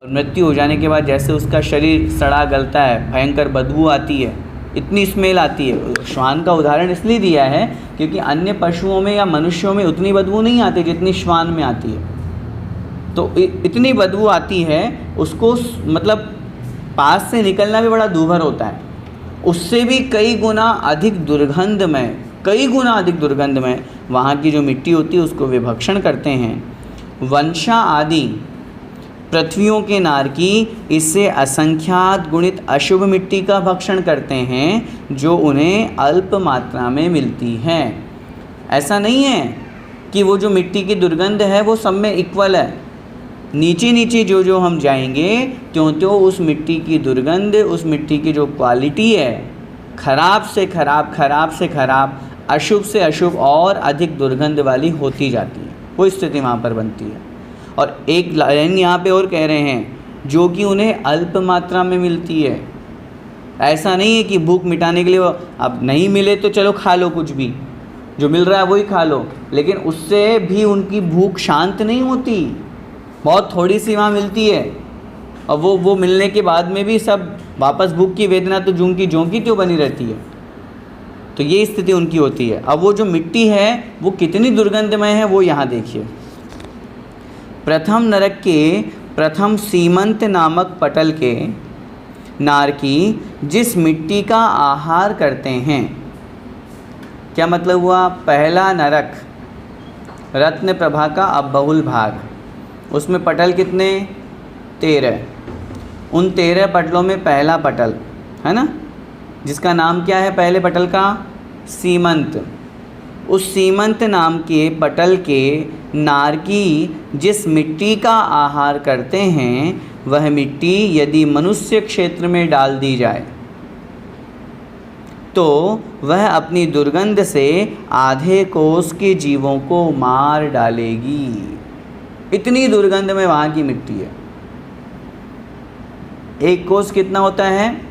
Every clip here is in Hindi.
और मृत्यु हो जाने के बाद जैसे उसका शरीर सड़ा गलता है, भयंकर बदबू आती है, इतनी स्मेल आती है। श्वान का उदाहरण इसलिए दिया है क्योंकि अन्य पशुओं में या मनुष्यों में उतनी बदबू नहीं आती जितनी श्वान में आती है। तो इतनी बदबू आती है, उसको मतलब पास से निकलना भी बड़ा दूभर होता है। उससे भी कई गुना अधिक दुर्गंधमय वहाँ की जो मिट्टी होती है उसको वे भक्षण करते हैं। वंशा आदि पृथ्वियों के नारकी इससे असंख्यात गुणित अशुभ मिट्टी का भक्षण करते हैं जो उन्हें अल्प मात्रा में मिलती है। ऐसा नहीं है कि वो जो मिट्टी की दुर्गंध है वो सब में इक्वल है। नीचे नीचे जो हम जाएंगे त्यों उस मिट्टी की दुर्गंध, उस मिट्टी की जो क्वालिटी है, खराब से खराब, अशुभ से अशुभ और अधिक दुर्गंध वाली होती जाती है। वो स्थिति वहाँ पर बनती है। और एक लाइन यहाँ पे और कह रहे हैं, जो कि उन्हें अल्प मात्रा में मिलती है। ऐसा नहीं है कि भूख मिटाने के लिए अब नहीं मिले तो चलो खा लो, कुछ भी जो मिल रहा है वही खा लो, लेकिन उससे भी उनकी भूख शांत नहीं होती। बहुत थोड़ी सी वहाँ मिलती है और वो मिलने के बाद में भी सब वापस भूख की वेदना तो ज्यों की त्यों बनी रहती है। तो ये स्थिति उनकी होती है। अब वो जो मिट्टी है वो कितनी दुर्गंधमय है वो यहाँ देखिए। प्रथम नरक के प्रथम सीमंत नामक पटल के नारकी जिस मिट्टी का आहार करते हैं। क्या मतलब हुआ? पहला नरक रत्न प्रभा का अबहुल भाग, उसमें पटल कितने? 13। उन 13 पटलों में पहला पटल है ना, जिसका नाम क्या है पहले पटल का? सीमंत। उस सीमंत नाम के पटल के नारकी जिस मिट्टी का आहार करते हैं, वह मिट्टी यदि मनुष्य क्षेत्र में डाल दी जाए तो वह अपनी दुर्गंध से आधे कोस के जीवों को मार डालेगी। इतनी दुर्गंध में वहाँ की मिट्टी है। एक कोस कितना होता है?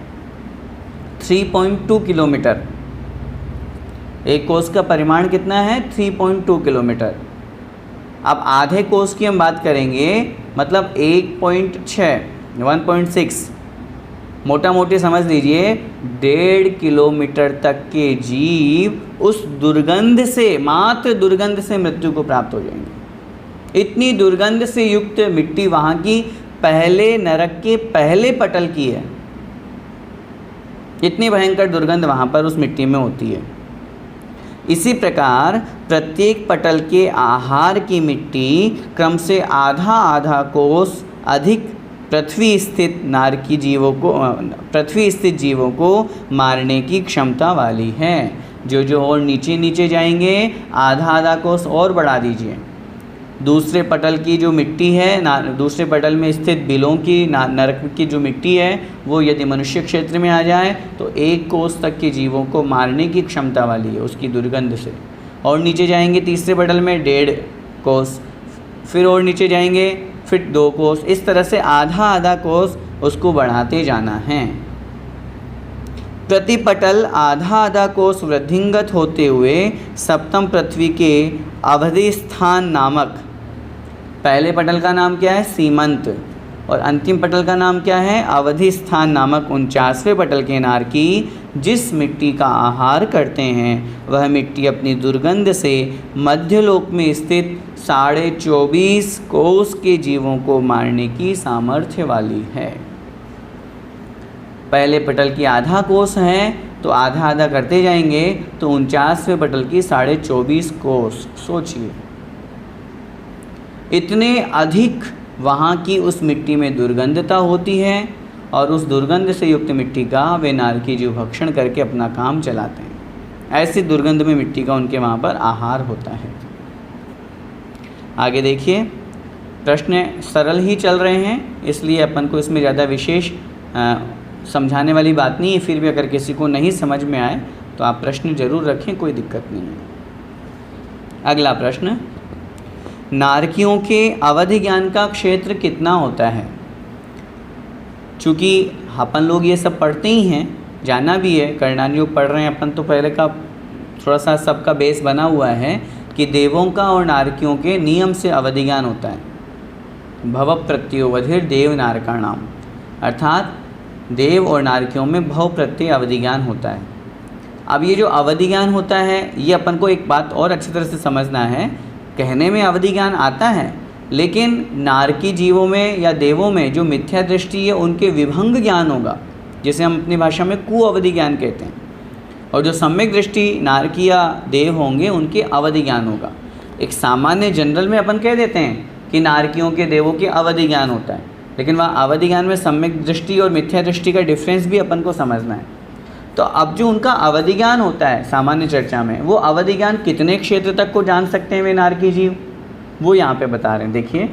3.2 किलोमीटर। एक कोस का परिमाण कितना है? 3.2 किलोमीटर। अब आधे कोस की हम बात करेंगे, मतलब 1.6 मोटा मोटी समझ लीजिए 1.5 किलोमीटर तक के जीव उस दुर्गंध से, मात्र दुर्गंध से मृत्यु को प्राप्त हो जाएंगे। इतनी दुर्गंध से युक्त मिट्टी वहाँ की पहले नरक के पहले पटल की है। इतनी भयंकर दुर्गंध वहाँ पर उस मिट्टी में होती है। इसी प्रकार प्रत्येक पटल के आहार की मिट्टी क्रम से आधा कोस अधिक पृथ्वी स्थित जीवों को मारने की क्षमता वाली है। जो और नीचे जाएंगे आधा कोस और बढ़ा दीजिए। दूसरे पटल की जो मिट्टी है, दूसरे पटल में स्थित बिलों की नरक की जो मिट्टी है, वो यदि मनुष्य क्षेत्र में आ जाए तो 1 कोस तक के जीवों को मारने की क्षमता वाली है उसकी दुर्गंध से। और नीचे जाएंगे तीसरे पटल में 1.5 कोस, फिर और नीचे जाएंगे फिर 2 कोस। इस तरह से आधा कोस उसको बढ़ाते जाना है। प्रति पटल आधा कोस वृद्धिंगत होते हुए सप्तम पृथ्वी के अवधि स्थान नामक, पहले पटल का नाम क्या है? सीमंत, और अंतिम पटल का नाम क्या है? अवधि स्थान नामक 49वें पटल के नारकी जिस मिट्टी का आहार करते हैं, वह मिट्टी अपनी दुर्गंध से मध्यलोक में स्थित 24.5 कोस के जीवों को मारने की सामर्थ्य वाली है। पहले पटल की आधा कोस है तो आधा करते जाएंगे तो 49वें पटल की 24.5 कोस। सोचिए इतने अधिक वहाँ की उस मिट्टी में दुर्गंधता होती है, और उस दुर्गंध से युक्त मिट्टी का वे नारकी जीव भक्षण करके अपना काम चलाते हैं। ऐसी दुर्गंध में मिट्टी का उनके वहाँ पर आहार होता है। आगे देखिए, प्रश्न सरल ही चल रहे हैं इसलिए अपन को इसमें ज़्यादा विशेष समझाने वाली बात नहीं है। फिर भी अगर किसी को नहीं समझ में आए तो आप प्रश्न जरूर रखें, कोई दिक्कत नहीं है। अगला प्रश्न, नारकियों के अवधि ज्ञान का क्षेत्र कितना होता है? चूँकि अपन लोग ये सब पढ़ते ही हैं, जाना भी है, करणानी योग पढ़ रहे हैं अपन, तो पहले का थोड़ा सा सबका बेस बना हुआ है कि देवों का और नारकियों के नियम से अवधि ज्ञान होता है। भव प्रत्ययोवधिर देव नारकाणाम, अर्थात देव और नारकियों में भव प्रत्यय अवधि ज्ञान होता है। अब ये जो अवधि ज्ञान होता है, ये अपन को एक बात और अच्छी तरह से समझना है। कहने में अवधि ज्ञान आता है, लेकिन नारकी जीवों में या देवों में जो मिथ्या दृष्टि है उनके विभंग ज्ञान होगा, जिसे हम अपनी भाषा में कुअवधि ज्ञान कहते हैं। और जो सम्यक दृष्टि नारकी या देव होंगे उनके अवधि ज्ञान होगा। एक सामान्य जनरल में अपन कह देते हैं कि नारकियों के देवों के अवधि ज्ञान होता है, लेकिन वह अवधि ज्ञान में सम्यक दृष्टि और मिथ्या दृष्टि का डिफरेंस भी अपन को समझना है। तो अब जो उनका अवधि ज्ञान होता है सामान्य चर्चा में, वो अवधि ज्ञान कितने क्षेत्र तक को जान सकते हैं वे नारकी जीव, वो यहाँ पे बता रहे हैं। देखिए,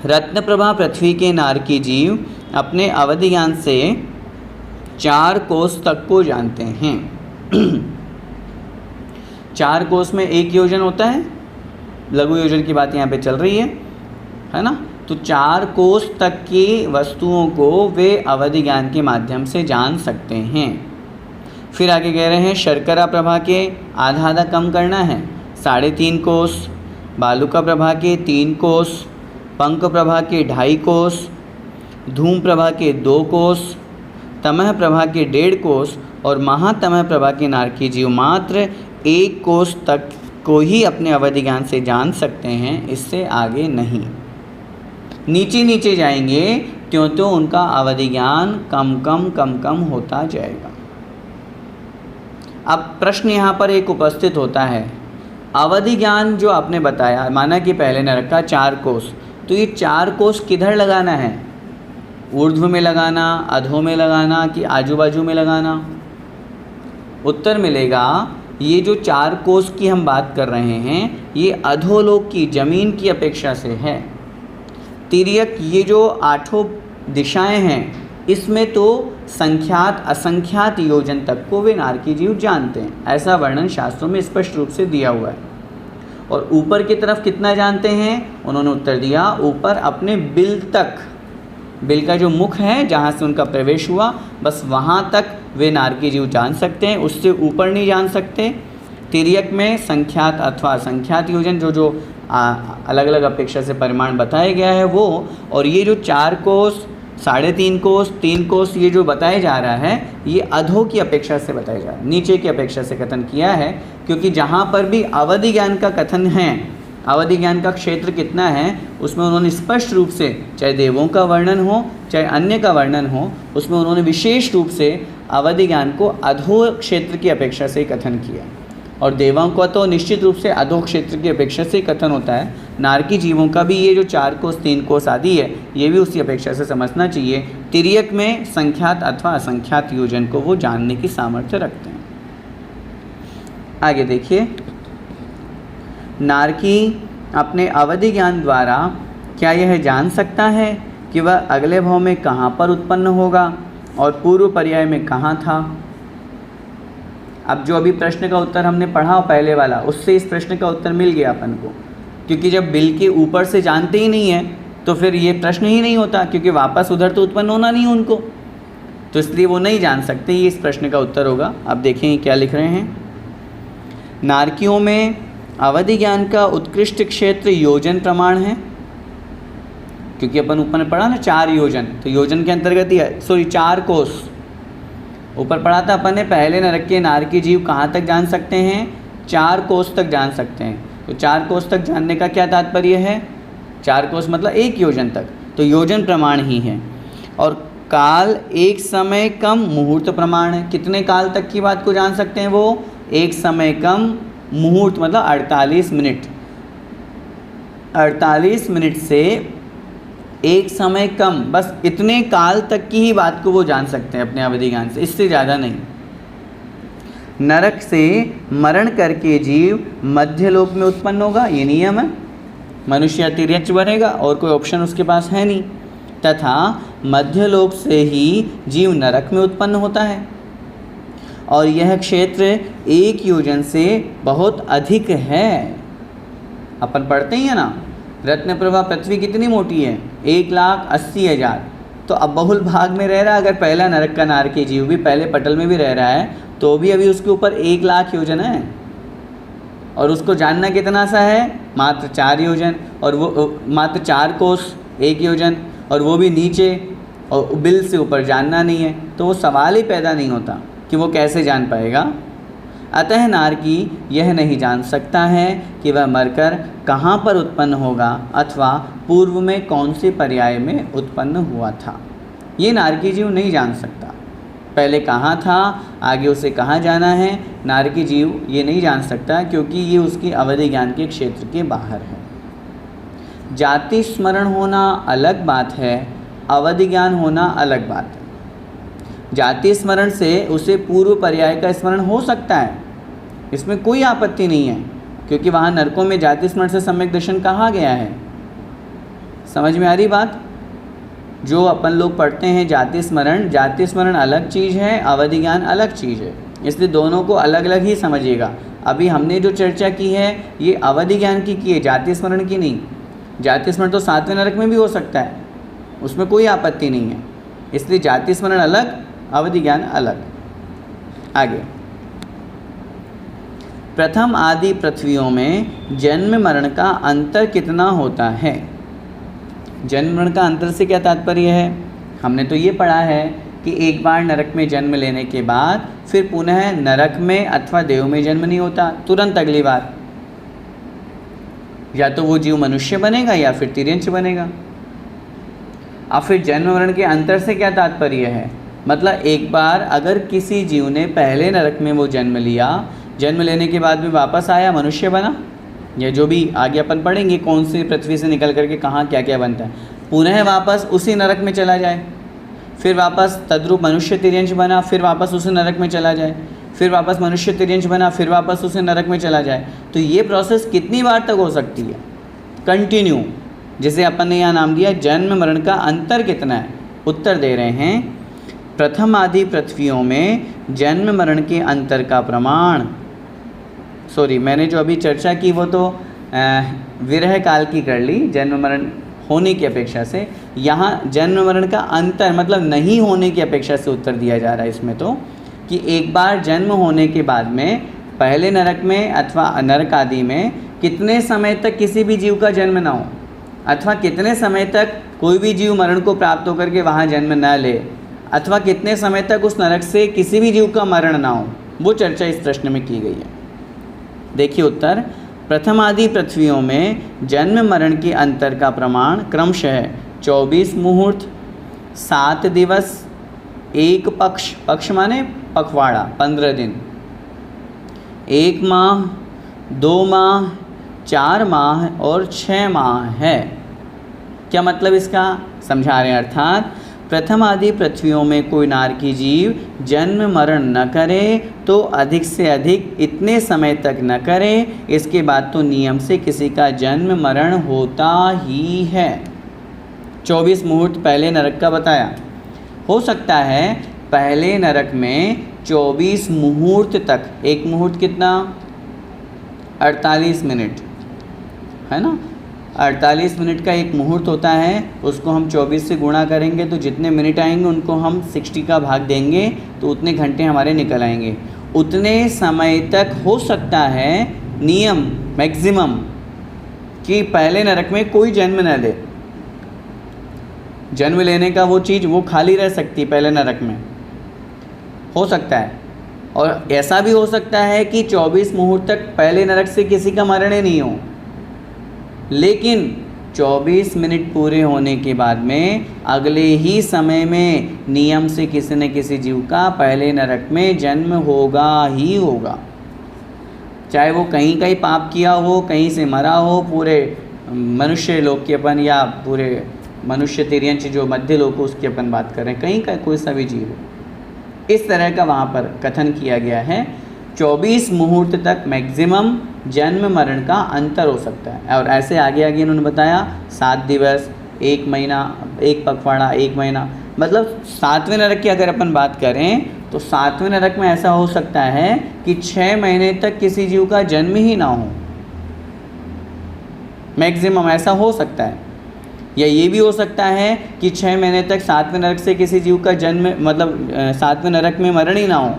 रत्नप्रभा पृथ्वी के नारकी जीव अपने अवधि ज्ञान से 4 कोस तक को जानते हैं। 4 कोस में 1 योजन होता है, लघु योजन की बात यहाँ पे चल रही है ना। तो 4 कोस तक की वस्तुओं को वे अवधि ज्ञान के माध्यम से जान सकते हैं। फिर आगे कह रहे हैं शर्करा प्रभा के आधा आधा कम करना है, 3.5 कोस, बालुका प्रभा के 3 कोस, पंक प्रभा के 2.5 कोस, धूम प्रभा के 2 कोस, तमह प्रभा के 1.5 कोस और महातमह प्रभा के नारकी जीव मात्र 1 कोस तक को ही अपने अवधि ज्ञान से जान सकते हैं, इससे आगे नहीं। नीचे नीचे जाएंगे त्यों त्यों उनका अवधि ज्ञान कम कम होता जाएगा। अब प्रश्न यहाँ पर एक उपस्थित होता है, अवधि ज्ञान जो आपने बताया, माना कि पहले ने रखा 4 कोस, तो ये 4 कोस किधर लगाना है? ऊर्ध्व में लगाना, अधो में लगाना कि आजू बाजू में लगाना? उत्तर मिलेगा ये जो 4 कोस की हम बात कर रहे हैं ये अधोलोक की ज़मीन की अपेक्षा से है। तिर्यक ये जो 8 दिशाएं हैं इसमें तो संख्यात असंख्यात योजन तक को वे नारकी जीव जानते हैं, ऐसा वर्णन शास्त्रों में स्पष्ट रूप से दिया हुआ है। और ऊपर की तरफ कितना जानते हैं? उन्होंने उत्तर दिया ऊपर अपने बिल तक, बिल का जो मुख है जहाँ से उनका प्रवेश हुआ बस वहाँ तक वे नारकी जीव जान सकते हैं, उससे ऊपर नहीं जान सकते। तिर्यक में संख्यात अथवा असंख्यात योजन जो अलग अलग अपेक्षा से परिमाण बताया गया है वो, और ये जो 4 कोस, 3.5 कोस, 3 कोस ये जो बताया जा रहा है ये अधो की अपेक्षा से बताया जा रहा है, नीचे की अपेक्षा से कथन किया है। क्योंकि जहाँ पर भी अवधि ज्ञान का कथन है, अवधि ज्ञान का क्षेत्र कितना है उसमें उन्होंने स्पष्ट रूप से, चाहे देवों का वर्णन हो चाहे अन्य का वर्णन हो, उसमें उन्होंने विशेष रूप से अवधि ज्ञान को अधो क्षेत्र की अपेक्षा से कथन किया। और देवों का तो निश्चित रूप से अधो क्षेत्र की अपेक्षा से कथन होता है। नारकी जीवों का भी ये जो 4 कोस 3 कोस आदि है ये भी उसी अपेक्षा से समझना चाहिए। तिर्यक में संख्यात अथवा असंख्यात योजन को वो जानने की सामर्थ्य रखते हैं। आगे देखिए, नारकी अपने अवधि ज्ञान द्वारा क्या यह जान सकता है कि वह अगले भाव में कहाँ पर उत्पन्न होगा और पूर्व पर्याय में कहाँ था? अब जो अभी प्रश्न का उत्तर हमने पढ़ा पहले वाला, उससे इस प्रश्न का उत्तर मिल गया अपन को। क्योंकि जब बिल के ऊपर से जानते ही नहीं है तो फिर ये प्रश्न ही नहीं होता, क्योंकि वापस उधर तो उत्पन्न होना नहीं उनको, तो इसलिए वो नहीं जान सकते। ये इस प्रश्न का उत्तर होगा। अब देखें क्या लिख रहे हैं। नारकियों में अवधि ज्ञान का उत्कृष्ट क्षेत्र योजन प्रमाण है, क्योंकि अपन ऊपर ने पढ़ा ना 4 योजन, तो योजन के अंतर्गत ही है। 4 कोस ऊपर पढ़ा था अपन ने, पहले नरक के नारकी जीव कहाँ तक जान सकते हैं? 4 कोस तक जान सकते हैं। तो 4 कोस तक जानने का क्या तात्पर्य है? 4 कोस मतलब 1 योजन तक, तो योजन प्रमाण ही है। और काल एक समय कम मुहूर्त प्रमाण है। कितने काल तक की बात को जान सकते हैं वो? एक समय कम मुहूर्त मतलब 48 मिनट, 48 मिनट से एक समय कम, बस इतने काल तक की ही बात को वो जान सकते हैं अपने अवधि ज्ञान से, इससे ज़्यादा नहीं। नरक से मरण करके जीव मध्यलोक में उत्पन्न होगा, ये नियम है। मनुष्य या तिर्यक बनेगा और कोई ऑप्शन उसके पास है नहीं। तथा मध्यलोक से ही जीव नरक में उत्पन्न होता है और यह क्षेत्र 1 योजन से बहुत अधिक है। अपन पढ़ते ही है ना, रत्नप्रभा पृथ्वी कितनी मोटी है? 1,80,000। तो अब बहुल भाग में रह रहा है, अगर पहला नरक का नारकी जीव भी पहले पटल में भी रह रहा है तो भी अभी उसके ऊपर 1,00,000 योजन है, और उसको जानना कितना सा है? मात्र 4 योजन, और वो मात्र 4 कोस 1 योजन, और वो भी नीचे, और बिल से ऊपर जानना नहीं है, तो वो सवाल ही पैदा नहीं होता कि वो कैसे जान पाएगा। अतः नारकी यह नहीं जान सकता है कि वह मरकर कहाँ पर उत्पन्न होगा अथवा पूर्व में कौन से पर्याय में उत्पन्न हुआ था। ये नारकी जीव नहीं जान सकता, पहले कहाँ था, आगे उसे कहाँ जाना है, नारकी जीव ये नहीं जान सकता, क्योंकि ये उसकी अवधि ज्ञान के क्षेत्र के बाहर है। जाति स्मरण होना अलग बात है, अवधि ज्ञान होना अलग बात है। जाति स्मरण से उसे पूर्व पर्याय का स्मरण हो सकता है, इसमें कोई आपत्ति नहीं है, क्योंकि वहाँ नरकों में जाति स्मरण से सम्यक दर्शन कहा गया है। समझ में आ रही बात? जो अपन लोग पढ़ते हैं जाति स्मरण अलग चीज़ है, अवधि ज्ञान अलग चीज़ है, इसलिए दोनों को अलग अलग ही समझिएगा। अभी हमने जो चर्चा की है ये अवधि ज्ञान की है, जाति स्मरण की नहीं। जाति स्मरण तो 7वें नरक में भी हो सकता है, उसमें कोई आपत्ति नहीं है, इसलिए जाति स्मरण अलग, अवधि ज्ञान अलग। आगे, प्रथम आदि पृथ्वियों में जन्म मरण का अंतर कितना होता है? जन्म मरण का अंतर से क्या तात्पर्य है? हमने तो ये पढ़ा है कि एक बार नरक में जन्म लेने के बाद फिर पुनः नरक में अथवा देव में जन्म नहीं होता, तुरंत अगली बार या तो वो जीव मनुष्य बनेगा या फिर तिर्यंच बनेगा। अब फिर जन्म मरण के अंतर से क्या तात्पर्य है? मतलब एक बार अगर किसी जीव ने पहले नरक में वो जन्म लिया, जन्म लेने के बाद में वापस आया, मनुष्य बना, या जो भी आगे अपन पढ़ेंगे कौन सी पृथ्वी से निकल करके कहाँ क्या क्या बनता है, पुनः वापस उसी नरक में चला जाए, फिर वापस तद्रूप मनुष्य तिर्यंच बना, फिर वापस उसी नरक में चला जाए, फिर वापस मनुष्य तिर्यंच बना, फिर वापस उसी नरक में चला जाए, तो ये प्रोसेस कितनी बार तक हो सकती है? कंटिन्यू, जिसे अपन ने यहाँ नाम दिया जन्म मरण का अंतर कितना है। उत्तर दे रहे हैं, प्रथम आदि पृथ्वियों में जन्म मरण के अंतर का प्रमाण, मैंने जो अभी चर्चा की वो तो विरह काल की कर ली, जन्म मरण होने की अपेक्षा से। यहाँ जन्म मरण का अंतर मतलब नहीं होने की अपेक्षा से उत्तर दिया जा रहा है इसमें, तो कि एक बार जन्म होने के बाद में पहले नरक में अथवा नरक आदि में कितने समय तक किसी भी जीव का जन्म ना हो, अथवा कितने समय तक कोई भी जीव मरण को प्राप्त होकर के वहाँ जन्म न ले, अथवा कितने समय तक उस नरक से किसी भी जीव का मरण ना हो, वो चर्चा इस प्रश्न में की गई है। देखिए उत्तर, प्रथम आदि पृथ्वियों में जन्म मरण के अंतर का प्रमाण क्रमशः 24 मुहूर्त, 7 दिवस, 1 पक्ष, पक्ष माने पखवाड़ा 15 दिन, 1 माह, 2 माह, 4 माह और 6 माह है। क्या मतलब इसका? समझा रहे हैं। अर्थात प्रथम आदि पृथ्वियों में कोई नारकी जीव जन्म मरण न करे तो अधिक से अधिक इतने समय तक न करे, इसके बाद तो नियम से किसी का जन्म मरण होता ही है। 24 मुहूर्त पहले नरक का बताया। हो सकता है पहले नरक में 24 मुहूर्त तक, एक मुहूर्त कितना? 48 मिनट, है ना? 48 मिनट का एक मुहूर्त होता है, उसको हम 24 से गुणा करेंगे तो जितने मिनट आएंगे उनको हम 60 का भाग देंगे तो उतने घंटे हमारे निकल आएंगे। उतने समय तक हो सकता है नियम मैक्सिमम कि पहले नरक में कोई जन्म न ले, जन्म लेने का वो चीज़ वो खाली रह सकती है पहले नरक में, हो सकता है। और ऐसा भी हो सकता है कि 24 मुहूर्त तक पहले नरक से किसी का मरण ही नहीं हो, लेकिन 24 मिनट पूरे होने के बाद में अगले ही समय में नियम से किसी न किसी जीव का पहले नरक में जन्म होगा ही होगा, चाहे वो कहीं कहीं पाप किया हो, कहीं से मरा हो, पूरे मनुष्य लोक की अपन या पूरे मनुष्य तिर्यंच जो मध्य लोक उसकी अपन बात कर रहे हैं, कहीं का कोई सा भी जीव हो, इस तरह का वहाँ पर कथन किया गया है। 24 मुहूर्त तक मैक्सिमम जन्म मरण का अंतर हो सकता है। और ऐसे आगे आगे इन्होंने बताया 7 दिवस, 1 महीना, 1 पखवाड़ा, 1 महीना, मतलब 7वें नरक की अगर अपन बात करें तो 7वें नरक में ऐसा हो सकता है कि 6 महीने तक किसी जीव का जन्म ही ना हो, मैक्सिमम ऐसा हो सकता है। या ये भी हो सकता है कि 6 महीने तक 7वें नरक से किसी जीव का जन्म, मतलब 7वें नरक में मरण ही ना हो,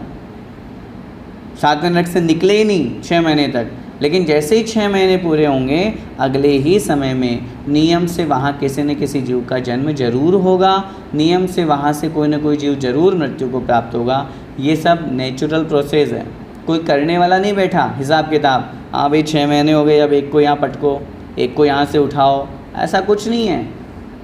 7वें नरक से निकले ही नहीं 6 महीने तक, लेकिन जैसे ही 6 महीने पूरे होंगे अगले ही समय में नियम से वहाँ किसी न किसी जीव का जन्म जरूर होगा, नियम से वहाँ से कोई ना कोई जीव जरूर मृत्यु को प्राप्त होगा। ये सब नेचुरल प्रोसेस है, कोई करने वाला नहीं बैठा हिसाब किताब, हाँ भाई 6 महीने हो गए अब एक को यहाँ पटको, एक को यहाँ से उठाओ, ऐसा कुछ नहीं है।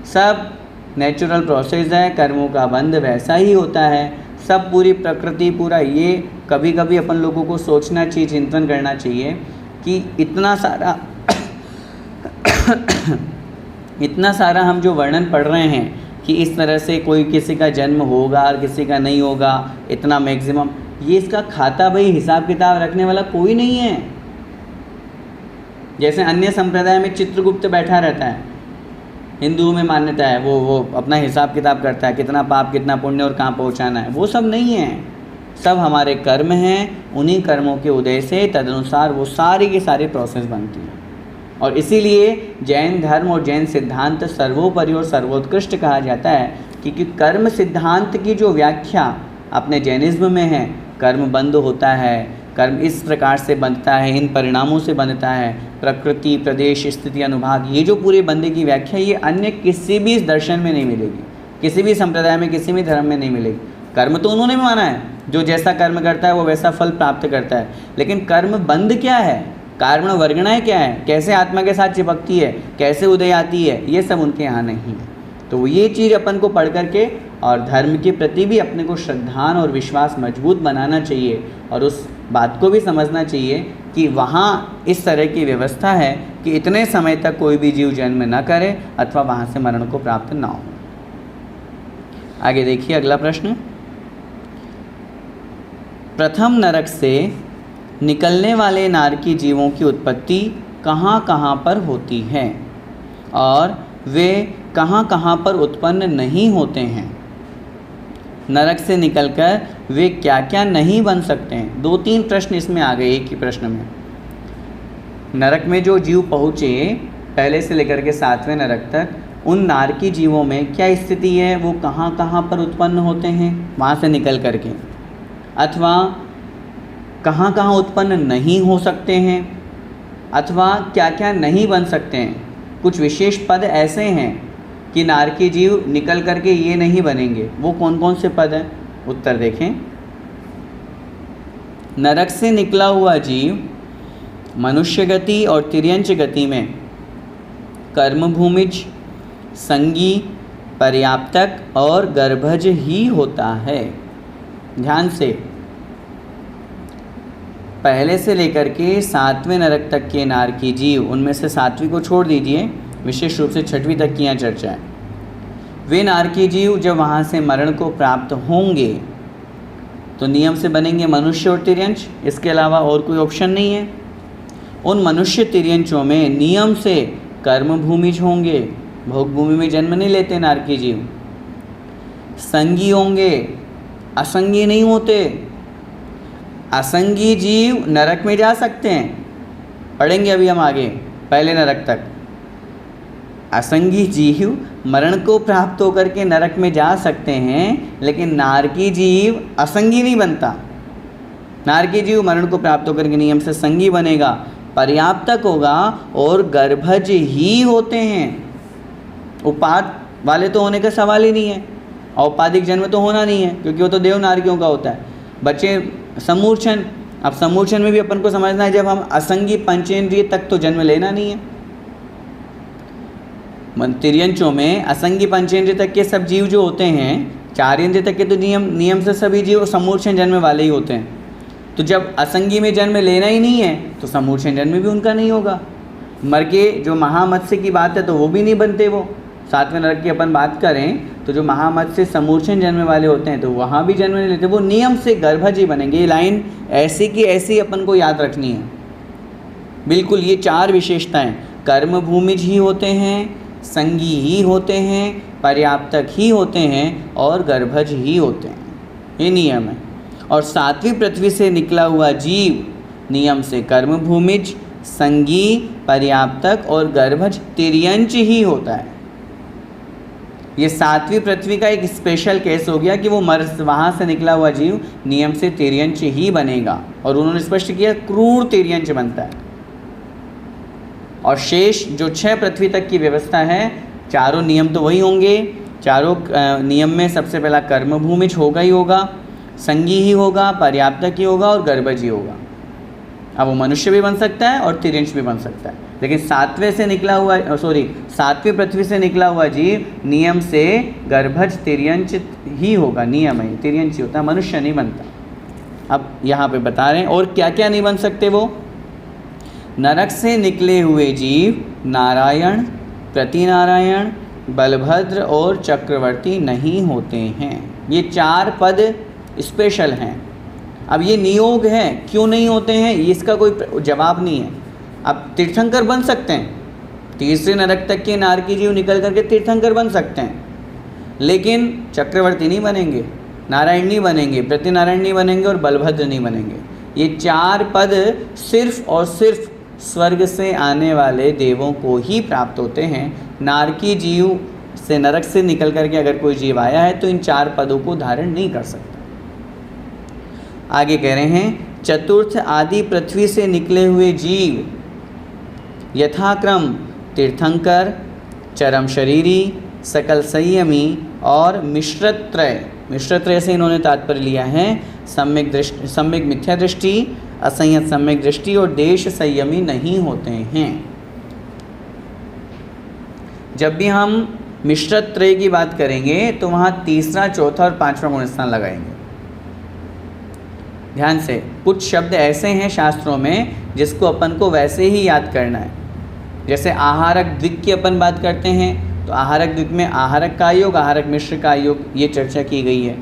सब नेचुरल प्रोसेस है, कर्मों का बंध वैसा ही होता है। सब पूरी प्रकृति, पूरा ये कभी कभी अपन लोगों को सोचना चाहिए, चिंतन करना चाहिए कि इतना सारा हम जो वर्णन पढ़ रहे हैं कि इस तरह से कोई किसी का जन्म होगा और किसी का नहीं होगा, इतना मैक्सिमम, ये इसका खाता भाई हिसाब किताब रखने वाला कोई नहीं है। जैसे अन्य संप्रदाय में चित्रगुप्त बैठा रहता है, हिंदुओं में मान्यता है वो अपना हिसाब किताब करता है, कितना पाप कितना पुण्य और कहाँ पहुँचाना है, वो सब नहीं है। सब हमारे कर्म हैं, उन्हीं कर्मों के उदय से तदनुसार वो सारी की सारी प्रोसेस बनती है। और इसीलिए जैन धर्म और जैन सिद्धांत सर्वोपरि और सर्वोत्कृष्ट कहा जाता है, क्योंकि कर्म सिद्धांत की जो व्याख्या अपने जैनिज्म में है, कर्म बंध होता है, कर्म इस प्रकार से बनता है, इन परिणामों से बनता है, प्रकृति प्रदेश स्थिति अनुभाग, ये जो पूरे बंधे की व्याख्या ये अन्य किसी भी दर्शन में नहीं मिलेगी, किसी भी संप्रदाय में, किसी भी धर्म में नहीं मिलेगी। कर्म तो उन्होंने भी माना है, जो जैसा कर्म करता है वो वैसा फल प्राप्त करता है, लेकिन कर्म बंध क्या है, कारण वर्गणाएँ क्या है, कैसे आत्मा के साथ चिपकती है, कैसे उदय आती है, ये सब उनके यहाँ नहीं है। तो ये चीज़ अपन को पढ़ करके और धर्म के प्रति भी अपने को श्रद्धान और विश्वास मजबूत बनाना चाहिए, और उस बात को भी समझना चाहिए कि वहाँ इस तरह की व्यवस्था है कि इतने समय तक कोई भी जीव जन्म न करे अथवा वहाँ से मरण को प्राप्त ना हो। आगे देखिए अगला प्रश्न, प्रथम नरक से निकलने वाले नारकी जीवों की उत्पत्ति कहाँ कहाँ पर होती है और वे कहाँ कहाँ पर उत्पन्न नहीं होते हैं? नरक से निकलकर वे क्या क्या नहीं बन सकते हैं? 2-3 प्रश्न इसमें आ गए एक ही प्रश्न में। नरक में जो जीव पहुँचे पहले से लेकर के 7वें नरक तक, उन नारकी जीवों में क्या स्थिति है, वो कहाँ कहाँ पर उत्पन्न होते हैं वहाँ से निकल करके, अथवा कहाँ कहाँ उत्पन्न नहीं हो सकते हैं, अथवा क्या क्या नहीं बन सकते हैं। कुछ विशेष पद ऐसे हैं कि नारकी जीव निकल करके ये नहीं बनेंगे, वो कौन कौन से पद हैं? उत्तर देखें। नरक से निकला हुआ जीव मनुष्य गति और तिर्यंच गति में कर्मभूमिज, संगी, पर्याप्तक और गर्भज ही होता है। ध्यान से, पहले से लेकर के 7वें नरक तक के नारकी जीव, उनमें से 7वीं को छोड़ दीजिए, विशेष रूप से 6वीं तक की यहाँ चर्चा है। वे नारकी जीव जब वहाँ से मरण को प्राप्त होंगे तो नियम से बनेंगे मनुष्य और तिर्यंच, इसके अलावा और कोई ऑप्शन नहीं है। उन मनुष्य तिर्यंचों में नियम से कर्म भूमिज होंगे, भोग भूमि में जन्म नहीं लेते नारकी जीव। संगी होंगे, असंगी नहीं होते। असंगी जीव नरक में जा सकते हैं, पढ़ेंगे अभी हम आगे पहले नरक तक। असंगी जीव मरण को प्राप्त होकर के नरक में जा सकते हैं, लेकिन नारकी जीव असंगी नहीं बनता। नारकी जीव मरण को प्राप्त होकर के नियम से संगी बनेगा, पर्याप्तक होगा और गर्भज ही होते हैं। उपाद वाले तो होने का सवाल ही नहीं है, औपाधिक जन्म तो होना नहीं है, क्योंकि वो तो देव नारकियों का होता है। बच्चे समूर्छन, अब समूर्छन में भी अपन को समझना है, जब हम असंगी पंचेंद्रिय तक तो जन्म लेना नहीं है। तिर्यंचों में असंगी पंचेंद्रिय तक के सब जीव जो होते हैं, 4 इंद्रिय तक के तो नियम से सभी जीव समूर्छन जन्म वाले ही होते हैं। तो जब असंगी में जन्म लेना ही नहीं है तो समूर्छन जन्म भी उनका नहीं होगा। मर के जो महामत्स्य की बात है तो वो भी नहीं बनते। वो 7वें नरक की अपन बात करें तो जो महामत्स्य समूर्छन जन्म वाले होते हैं तो वहाँ भी जन्म नहीं लेते, वो नियम से गर्भज ही बनेंगे। ये लाइन ऐसी की ऐसी अपन को याद रखनी है बिल्कुल। ये 4 विशेषताएं, कर्म भूमिज ही होते हैं, संगी ही होते हैं, पर्याप्तक ही होते हैं और गर्भज ही होते हैं, ये नियम है। और 7वीं पृथ्वी से निकला हुआ जीव नियम से कर्म भूमिज, संगी, पर्याप्तक और गर्भज तिर्यंच ही होता है। ये 7वीं पृथ्वी का एक स्पेशल केस हो गया कि वो वहाँ से निकला हुआ जीव नियम से तिर्यंच ही बनेगा, और उन्होंने स्पष्ट किया क्रूर तिर्यंच बनता है। और शेष जो 6 पृथ्वी तक की व्यवस्था है, चारों नियम तो वही होंगे। चारों नियम में सबसे पहला कर्म भूमिज होगा ही होगा, संगी ही होगा, पर्याप्तक ही होगा और गर्भज ही होगा। अब वो मनुष्य भी बन सकता है और तिर्यंश भी बन सकता है, लेकिन सातवीं पृथ्वी से निकला हुआ जीव नियम से गर्भज तिर्यंच ही होगा, नियम है, तिर्यंच ही होता है, मनुष्य नहीं बनता। अब यहाँ पे बता रहे हैं और क्या क्या नहीं बन सकते वो। नरक से निकले हुए जीव नारायण, प्रतिनारायण, बलभद्र और चक्रवर्ती नहीं होते हैं। ये 4 पद स्पेशल हैं। अब ये नियोग है, क्यों नहीं होते हैं, इसका कोई जवाब नहीं है। अब तीर्थंकर बन सकते हैं, तीसरे नरक तक के नारकी जीव निकल करके तीर्थंकर बन सकते हैं, लेकिन चक्रवर्ती नहीं बनेंगे, नारायण नहीं बनेंगे, प्रतिनारायण नहीं बनेंगे और बलभद्र नहीं बनेंगे। ये 4 पद सिर्फ और सिर्फ स्वर्ग से आने वाले देवों को ही प्राप्त होते हैं। नारकी जीव से, नरक से निकल करके अगर कोई जीव आया है तो इन 4 पदों को धारण नहीं कर सकता। आगे कह रहे हैं चतुर्थ आदि पृथ्वी से निकले हुए जीव यथाक्रम तीर्थंकर, चरम शरीरी, सकल संयमी और मिश्रत्रय। मिश्रत्रय से इन्होंने तात्पर्य लिया है सम्यक मिथ्या दृष्टि, असंयत सम्यक दृष्टि और देश संयमी नहीं होते हैं। जब भी हम मिश्रत्रय की बात करेंगे तो वहाँ तीसरा, चौथा और 5वां गुण स्थान लगाएंगे। ध्यान से, कुछ शब्द ऐसे हैं शास्त्रों में जिसको अपन को वैसे ही याद करना है। जैसे आहारक द्विक की अपन बात करते हैं तो आहारक द्विक में आहारक का योग, आहारक मिश्र का योग, ये चर्चा की गई है।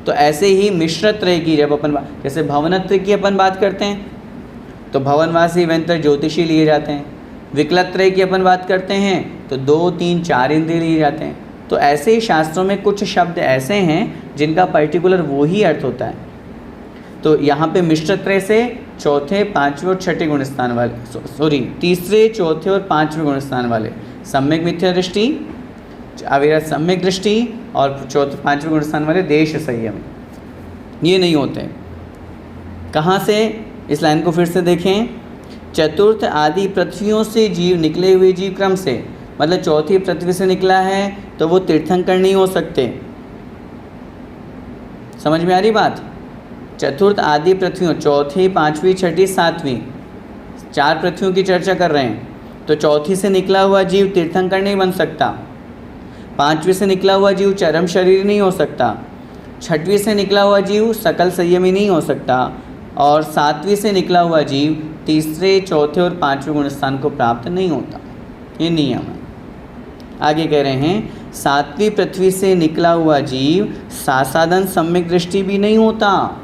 तो ऐसे ही मिश्रत्रय की जब अपन जैसे भवनत्रय की अपन बात करते हैं तो भवनवासी व्यंतर ज्योतिषी लिए जाते हैं। विकलत्रय की अपन बात करते हैं तो 2, 3, 4 इंद्रिय लिए जाते हैं। तो ऐसे ही शास्त्रों में कुछ शब्द ऐसे हैं जिनका पर्टिकुलर वो ही अर्थ होता है। तो यहाँ पे मिश्रत्रय से चौथे, 5वें और 6ठे गुण स्थान वाले, तीसरे, चौथे और 5वें गुण स्थान वाले सम्यक मिथ्या दृष्टि, अविरत सम्यक दृष्टि और चौथे 5वें गुण स्थान वाले देश संयम, ये नहीं होते। कहाँ से, इस लाइन को फिर से देखें। चतुर्थ आदि पृथ्वियों से जीव निकले हुए जीव क्रम से, मतलब चौथी पृथ्वी से निकला है तो वो तीर्थंकर नहीं हो सकते। समझ में आ रही बात। चतुर्थ आदि पृथ्वियों, चौथी, 5वीं, 6ठी, 7वीं, 4 पृथ्वियों की चर्चा कर रहे हैं। तो चौथी से निकला हुआ जीव तीर्थंकर नहीं बन सकता, 5वीं से निकला हुआ जीव चरम शरीर नहीं हो सकता, 6वीं से निकला हुआ जीव सकल संयमी नहीं हो सकता और 7वीं से निकला हुआ जीव तीसरे, चौथे और 5वें गुण स्थान को प्राप्त नहीं होता। ये नियम है। आगे कह रहे हैं 7वीं पृथ्वी से निकला हुआ जीव सासादन सम्यक दृष्टि भी नहीं होता।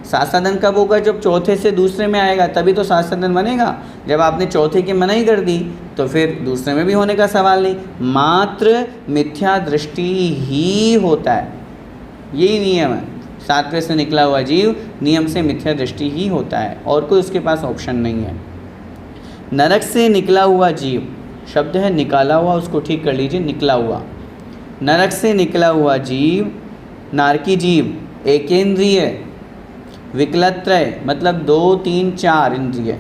सासादन कब होगा, जब चौथे से दूसरे में आएगा तभी तो सासादन बनेगा। जब आपने चौथे की मनाही कर दी तो फिर दूसरे में भी होने का सवाल नहीं, मात्र मिथ्या दृष्टि ही होता है। यही नियम है। 7वें से निकला हुआ जीव नियम से मिथ्या दृष्टि ही होता है और कोई उसके पास ऑप्शन नहीं है। नरक से निकला हुआ जीव, शब्द है निकाला हुआ, उसको ठीक कर लीजिए, निकला हुआ। नरक से निकला हुआ जीव, नारकी जीव एकेंद्रिय, विकलत्रय मतलब 2, 3, 4 इंद्रिय,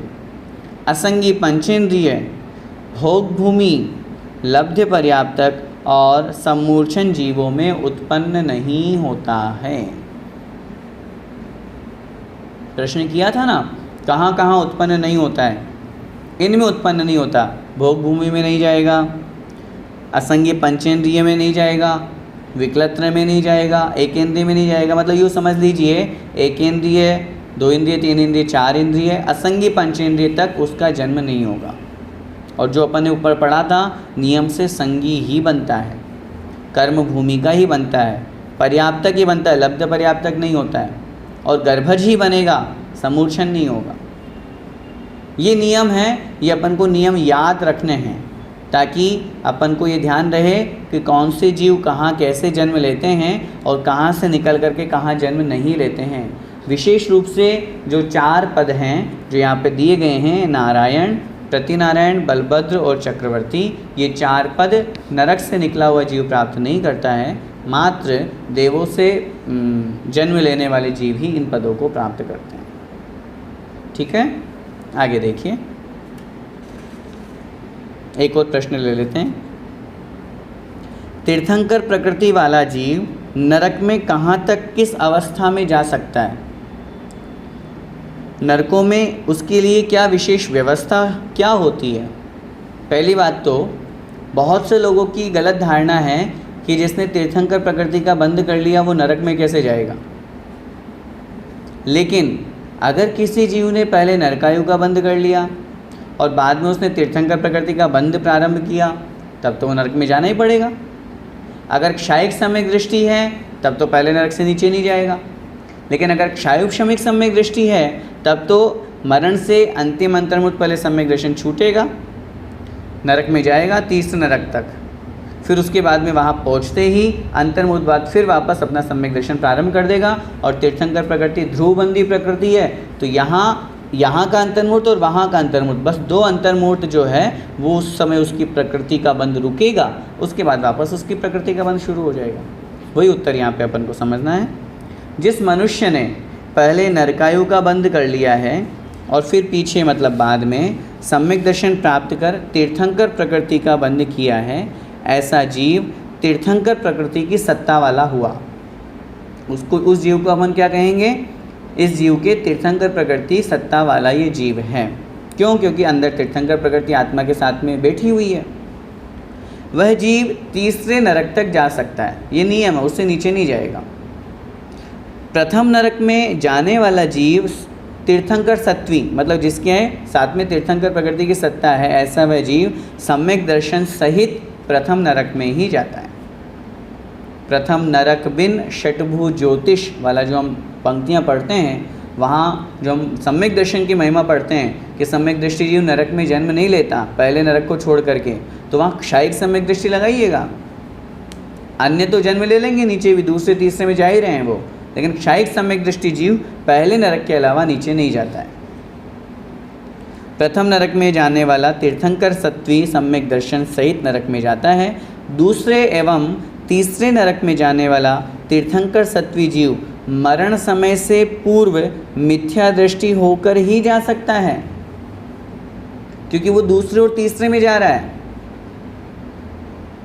असंगी पंचेंद्रिय, भोग भूमि, लब्ध पर्याप्तक और सम्मूर्छन जीवों में उत्पन्न नहीं होता है। प्रश्न किया था ना, कहाँ कहाँ उत्पन्न नहीं होता है। इनमें उत्पन्न नहीं होता, भोग भूमि में नहीं जाएगा, असंगी पंचेंद्रिय में नहीं जाएगा, विकलत्र में नहीं जाएगा, एकेंद्रिय में नहीं जाएगा। मतलब यूँ समझ लीजिए, एकेंद्रिय, 2 इंद्रिय, 3 इंद्रिय, 4 इंद्रिय, असंगी पंचेंद्रिय तक उसका जन्म नहीं होगा। और जो अपन ने ऊपर पढ़ा था, नियम से संगी ही बनता है, कर्म भूमि का ही बनता है, पर्याप्तक ही बनता है, लब्ध पर्याप्तक नहीं होता है, और गर्भज ही बनेगा, समूर्छन नहीं होगा। ये नियम है, ये अपन को नियम याद रखने हैं ताकि अपन को ये ध्यान रहे कि कौन से जीव कहाँ कैसे जन्म लेते हैं और कहाँ से निकल करके कहाँ जन्म नहीं लेते हैं। विशेष रूप से जो 4 पद हैं जो यहाँ पे दिए गए हैं, नारायण, प्रतिनारायण, बलभद्र और चक्रवर्ती, ये 4 पद नरक से निकला हुआ जीव प्राप्त नहीं करता है, मात्र देवों से जन्म लेने वाले जीव ही इन पदों को प्राप्त करते हैं। ठीक है, आगे देखिए। एक और प्रश्न ले लेते हैं। तीर्थंकर प्रकृति वाला जीव नरक में कहाँ तक किस अवस्था में जा सकता है? नरकों में उसके लिए क्या विशेष व्यवस्था क्या होती है? पहली बात तो बहुत से लोगों की गलत धारणा है कि जिसने तीर्थंकर प्रकृति का बंद कर लिया वो नरक में कैसे जाएगा। लेकिन अगर किसी जीव ने पहले नरकायु का बंद कर लिया और बाद में उसने तीर्थंकर प्रकृति का बंद प्रारंभ किया, तब तो वो नरक में जाना ही पड़ेगा। अगर क्षायिक सम्यक दृष्टि है तब तो पहले नरक से नीचे नहीं जाएगा। लेकिन अगर क्षायुपशमिक सम्यक दृष्टि है तब तो मरण से अंतिम अंतर्मुक्त पहले सम्यक दर्शन छूटेगा, नरक में जाएगा तीसरे नरक तक। फिर उसके बाद में वहाँ पहुँचते ही अंतर्मुक्त बाद फिर वापस अपना सम्यक दर्शन प्रारंभ कर देगा। और तीर्थंकर प्रकृति ध्रुवबंदी प्रकृति है, तो यहाँ का अंतर्मूर्त और वहाँ का अंतर्मूर्त, बस दो अंतर्मूर्त जो है वो उस समय उसकी प्रकृति का बंध रुकेगा, उसके बाद वापस उसकी प्रकृति का बंध शुरू हो जाएगा। वही उत्तर यहाँ पे अपन को समझना है। जिस मनुष्य ने पहले नरकायु का बंध कर लिया है और फिर पीछे मतलब बाद में सम्यक दर्शन प्राप्त कर तीर्थंकर प्रकृति का बंध किया है, ऐसा जीव तीर्थंकर प्रकृति की सत्ता वाला हुआ। उस जीव को अपन क्या कहेंगे? इस जीव के तीर्थंकर प्रकृति सत्ता वाला ये जीव है। क्यों? क्योंकि अंदर तीर्थंकर प्रकृति आत्मा के साथ में बैठी हुई है। वह जीव तीसरे नरक तक जा सकता है, ये नियम है, उससे नीचे नहीं जाएगा। प्रथम नरक में जाने वाला जीव तीर्थंकर सत्वी, मतलब जिसके साथ में तीर्थंकर प्रकृति की सत्ता है, ऐसा वह जीव सम्यक दर्शन सहित प्रथम नरक में ही जाता है। प्रथम नरक बिन षटभु ज्योतिष वाला जो हम पंक्तियाँ पढ़ते हैं, वहाँ जो हम सम्यक दर्शन की महिमा पढ़ते हैं कि सम्यक दृष्टि जीव नरक में जन्म नहीं लेता पहले नरक को छोड़ करके, तो वहाँ क्षायिक सम्यक दृष्टि लगाइएगा। अन्य तो जन्म ले लेंगे नीचे भी, दूसरे तीसरे में जा ही रहे हैं वो, लेकिन क्षायिक सम्यक दृष्टि जीव पहले नरक के अलावा नीचे नहीं जाता है। प्रथम नरक में जाने वाला तीर्थंकर सत्वी सम्यक दर्शन सहित नरक में जाता है। दूसरे एवं तीसरे नरक में जाने वाला तीर्थंकर सत्वी जीव मरण समय से पूर्व मिथ्या दृष्टि होकर ही जा सकता है, क्योंकि वो दूसरे और तीसरे में जा रहा है।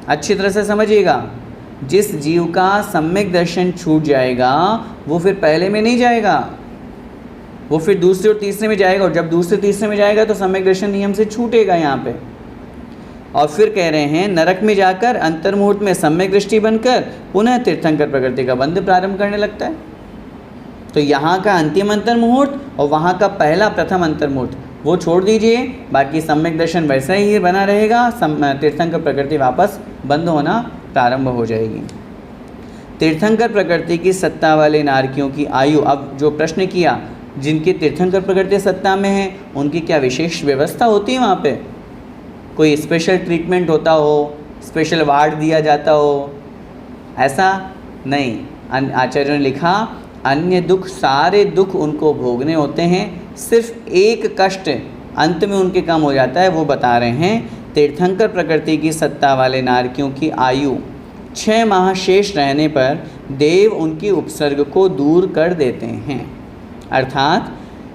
अच्छी तरह से समझिएगा, जिस जीव का सम्यक दर्शन छूट जाएगा वो फिर पहले में नहीं जाएगा, वो फिर दूसरे और तीसरे में जाएगा। और जब दूसरे तीसरे में जाएगा तो सम्यक दर्शन नियम से छूटेगा यहाँ पे। और फिर कह रहे हैं नरक में जाकर अंतर्मुहूर्त में सम्यक दृष्टि बनकर पुनः तीर्थंकर प्रकृति का बंध प्रारंभ करने लगता है। तो यहाँ का अंतिम अंतर्मुहूर्त और वहाँ का पहला प्रथम अंतर्मुहूर्त वो छोड़ दीजिए, बाकी सम्यक दर्शन वैसा ही बना रहेगा। तीर्थंकर प्रकृति वापस बंद होना प्रारंभ हो जाएगी। तीर्थंकर प्रकृति की सत्ता वाले नारकियों की आयु, अब जो प्रश्न किया, जिनकी तीर्थंकर प्रकृति सत्ता में है उनकी क्या विशेष व्यवस्था होती है? वहाँ पे कोई स्पेशल ट्रीटमेंट होता हो, स्पेशल वार्ड दिया जाता हो? ऐसा नहीं। आचार्यों ने लिखा अन्य दुख, सारे दुख उनको भोगने होते हैं, सिर्फ एक कष्ट अंत में उनके कम हो जाता है। वो बता रहे हैं तीर्थंकर प्रकृति की सत्ता वाले नारकियों की आयु 6 माह शेष रहने पर देव उनकी उपसर्ग को दूर कर देते हैं, अर्थात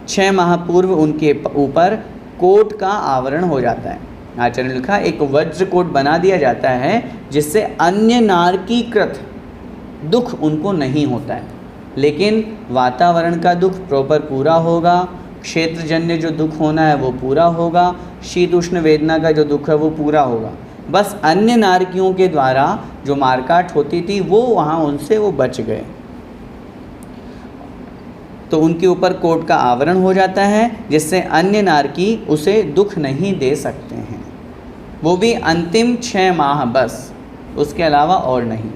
6 माह पूर्व उनके ऊपर कोट का आवरण हो जाता है। आचार्य ने लिखा एक वज्र कोट बना दिया जाता है जिससे अन्य नारकीकृत दुख उनको नहीं होता है, लेकिन वातावरण का दुख प्रॉपर पूरा होगा, क्षेत्रजन्य जो दुख होना है वो पूरा होगा, शीत उष्ण वेदना का जो दुख है वो पूरा होगा। बस अन्य नारकियों के द्वारा जो मारकाट होती थी वो वहाँ उनसे वो बच गए, तो उनके ऊपर कोट का आवरण हो जाता है जिससे अन्य नारकी उसे दुख नहीं दे सकते हैं, वो भी अंतिम 6 माह बस, उसके अलावा और नहीं।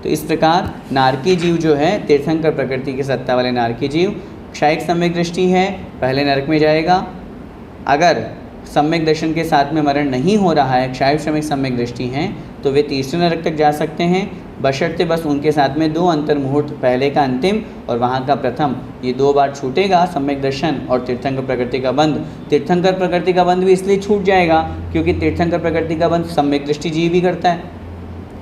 तो इस प्रकार नारकी जीव जो है, तीर्थंकर प्रकृति की सत्ता वाले नारकी जीव, क्षायिक सम्यक दृष्टि है, पहले नरक में जाएगा। अगर सम्यक दर्शन के साथ में मरण नहीं हो रहा है, क्षायिक सम्यक दृष्टि हैं, तो वे तीसरे नरक तक जा सकते हैं, बशर्ते बस उनके साथ में 2 अंतर्मुहूर्त, पहले का अंतिम और वहाँ का प्रथम, ये 2 बार छूटेगा सम्यक दर्शन और तीर्थंकर प्रकृति का बंध। तीर्थंकर प्रकृति का बंध भी इसलिए छूट जाएगा क्योंकि तीर्थंकर प्रकृति का बंध सम्यक दृष्टि जीव ही करता है।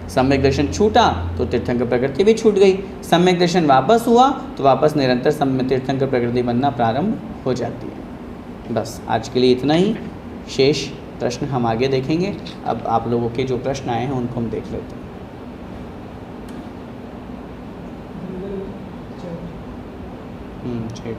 सम्यक दर्शन छूटा तो तीर्थंकर प्रकृति भी छूट गई, सम्यक दर्शन वापस हुआ तो वापस निरंतर तीर्थंकर प्रकृति बनना प्रारंभ हो जाती है। बस आज के लिए इतना ही, शेष प्रश्न हम आगे देखेंगे। अब आप लोगों के जो प्रश्न आए हैं उनको हम देख लेते हैं। छेठ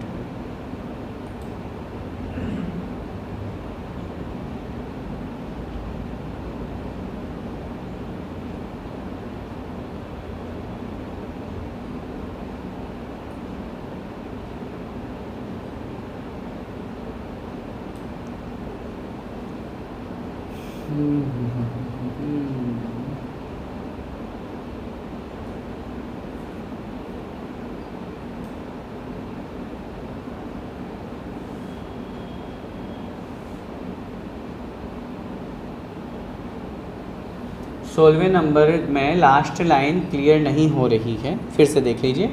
सोलहवें नंबर में लास्ट लाइन क्लियर नहीं हो रही है, फिर से देख लीजिए।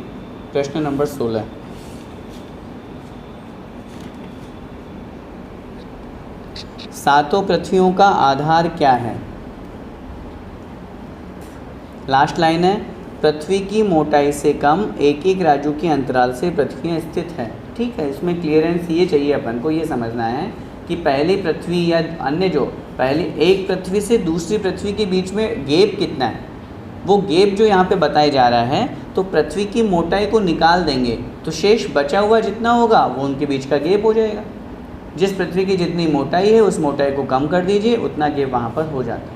प्रश्न नंबर 16, सातों पृथ्वियों का आधार क्या है? लास्ट लाइन है, पृथ्वी की मोटाई से कम एक एक राजू के अंतराल से पृथ्वी स्थित है। ठीक है, इसमें क्लियरेंस ये चाहिए, अपन को ये समझना है कि पहली पृथ्वी या अन्य जो पहले एक पृथ्वी से दूसरी पृथ्वी के बीच में गैप कितना है, वो गैप जो यहाँ पे बताया जा रहा है, तो पृथ्वी की मोटाई को निकाल देंगे तो शेष बचा हुआ जितना होगा वो उनके बीच का गैप हो जाएगा। जिस पृथ्वी की जितनी मोटाई है उस मोटाई को कम कर दीजिए, उतना गैप वहाँ पर हो जाता है।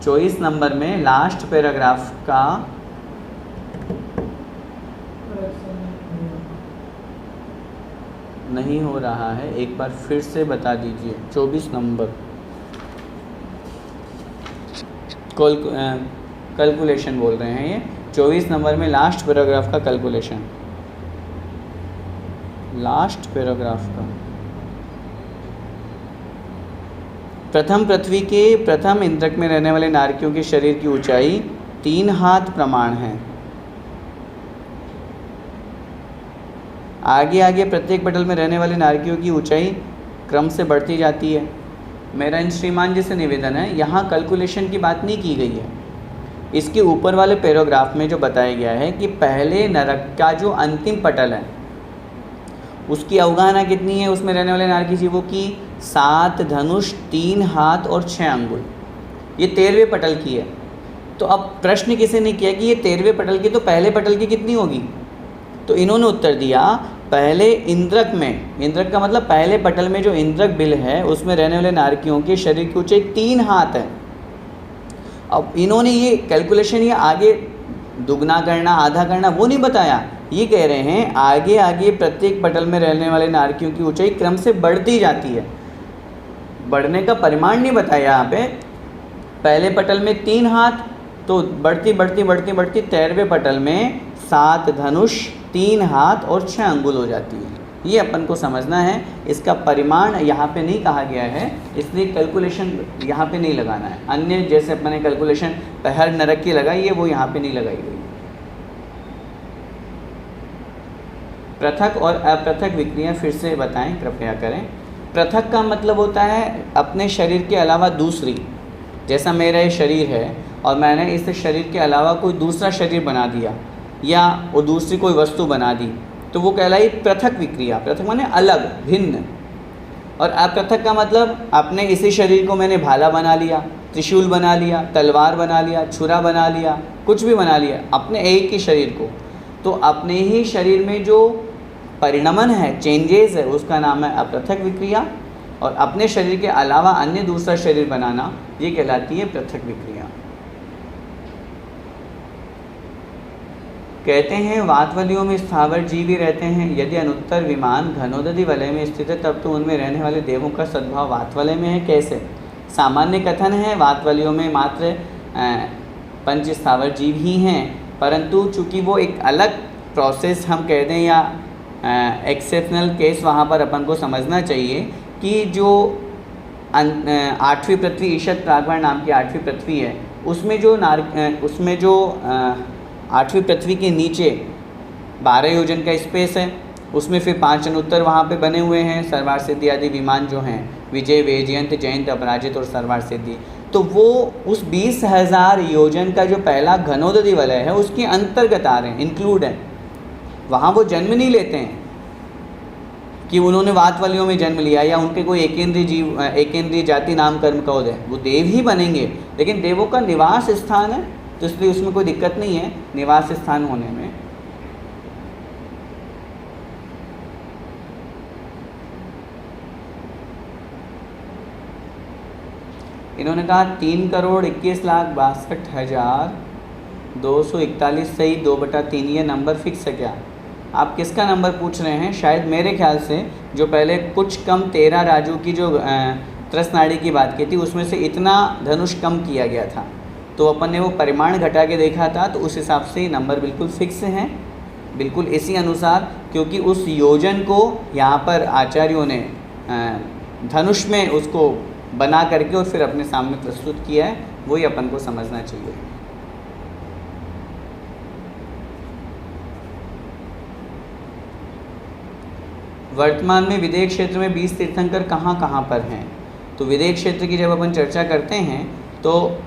चौबीस नंबर में लास्ट पैराग्राफ का नहीं हो रहा है, एक बार फिर से बता दीजिए। 24 नंबर कैलकुलेशन बोल रहे हैं ये। 24 नंबर में लास्ट पैराग्राफ का कैलकुलेशन, लास्ट पैराग्राफ का प्रथम पृथ्वी के प्रथम इंद्रक में रहने वाले नारकियों के शरीर की ऊंचाई 3 हाथ प्रमाण है। आगे आगे प्रत्येक पटल में रहने वाले नारकियों की ऊंचाई क्रम से बढ़ती जाती है। मेरा इन श्रीमान जी से निवेदन है, यहाँ कैलकुलेशन की बात नहीं की गई है। इसके ऊपर वाले पैराग्राफ में जो बताया गया है कि पहले नरक का जो अंतिम पटल है उसकी अवगाहना कितनी है, उसमें रहने वाले नारकी जीवों की 7 धनुष 3 हाथ और 6 अंगुल, ये 13वें पटल की है। तो अब प्रश्न किसी ने किया कि ये 13वें पटल की तो पहले पटल की कितनी होगी, तो इन्होंने उत्तर दिया पहले इंद्रक में, इंद्रक का मतलब पहले पटल में जो इंद्रक बिल है उसमें रहने वाले नारकियों के शरीर की ऊंचाई 3 हाथ है। अब इन्होंने ये कैलकुलेशन ये आगे दुगना करना आधा करना वो नहीं बताया, ये कह रहे हैं आगे आगे प्रत्येक पटल में रहने वाले नारकियों की ऊंचाई क्रम से बढ़ती जाती है। बढ़ने का परिमाण नहीं बताया यहाँ पे। पहले पटल में 3 हाथ, तो बढ़ती बढ़ती बढ़ती बढ़ती 13वें पटल में 7 धनुष 3 हाथ और 6 अंगुल हो जाती है। ये अपन को समझना है, इसका परिमाण यहाँ पे नहीं कहा गया है, इसलिए कैलकुलेशन यहाँ पे नहीं लगाना है। अन्य जैसे अपने कैलकुलेशन हर नरक की लगाई है वो यहाँ पे नहीं लगाई गई। पृथक और अपृथक विक्रिया फिर से बताएं कृपया करें। पृथक का मतलब होता है अपने शरीर के अलावा दूसरी, जैसा मेरा ये शरीर है और मैंने इस शरीर के अलावा कोई दूसरा शरीर बना दिया या वो दूसरी कोई वस्तु बना दी, तो वो कहलाई पृथक विक्रिया। पृथक माने अलग, भिन्न। और अपृथक का मतलब अपने इसी शरीर को मैंने भाला बना लिया, त्रिशूल बना लिया, तलवार बना लिया, छुरा बना लिया, कुछ भी बना लिया अपने एक ही शरीर को, तो अपने ही शरीर में जो परिणमन है, चेंजेस है, उसका नाम है अपृथक विक्रिया। और अपने शरीर के अलावा अन्य दूसरा शरीर बनाना, ये कहलाती है पृथक विक्रिया। कहते हैं वातवलियों में स्थावर जीव ही रहते हैं। यदि अनुत्तर विमान घनोदधि वलय में स्थित है तब तो उनमें रहने वाले देवों का सद्भाव वातवलय में है। कैसे? सामान्य कथन है वातवलियों में मात्र 5 स्थावर जीव ही हैं, परंतु चूँकि वो एक अलग प्रोसेस हम कह दें या एक्सेप्शनल केस वहाँ पर अपन को समझना चाहिए कि जो 8वीं पृथ्वी ईशत प्रागवण नाम की 8वीं पृथ्वी है, उसमें जो 8वीं पृथ्वी के नीचे 12 योजन का स्पेस है, उसमें फिर 5 अनुत्तर वहाँ पे बने हुए हैं, सर्वार सिद्धि आदि विमान जो हैं, विजय, वैजयंत, जयंत, अपराजित और सर्वार सिद्धि। तो वो उस 20,000 योजन का जो पहला घनोदधि वलय है उसके अंतर्गत आ रहे हैं, इंक्लूड है। वहाँ वो जन्म नहीं लेते हैं, कि उन्होंने वातवलियों में जन्म लिया या उनके कोई एकेंद्रीय जाति नाम कर्म कौद है, वो देव ही बनेंगे। लेकिन देवों का निवास स्थान है, तो इसलिए उसमें कोई दिक्कत नहीं है निवास स्थान होने में। इन्होंने कहा 3,61,62,241 सही 2/3, ये नंबर फिक्स है क्या? आप किसका नंबर पूछ रहे हैं? शायद मेरे ख्याल से जो पहले कुछ कम 13 राजू की जो त्रसनाड़ी की बात की थी, उसमें से इतना धनुष कम किया गया था, तो अपन ने वो परिमाण घटा के देखा था, तो उस हिसाब से नंबर बिल्कुल फिक्स हैं, बिल्कुल इसी अनुसार, क्योंकि उस योजन को यहाँ पर आचार्यों ने धनुष में उसको बना करके और फिर अपने सामने प्रस्तुत किया है, वही अपन को समझना चाहिए। वर्तमान में विदेह क्षेत्र में 20 तीर्थंकर कहाँ कहाँ पर हैं? तो विदेह क्षेत्र की जब अपन चर्चा करते हैं तो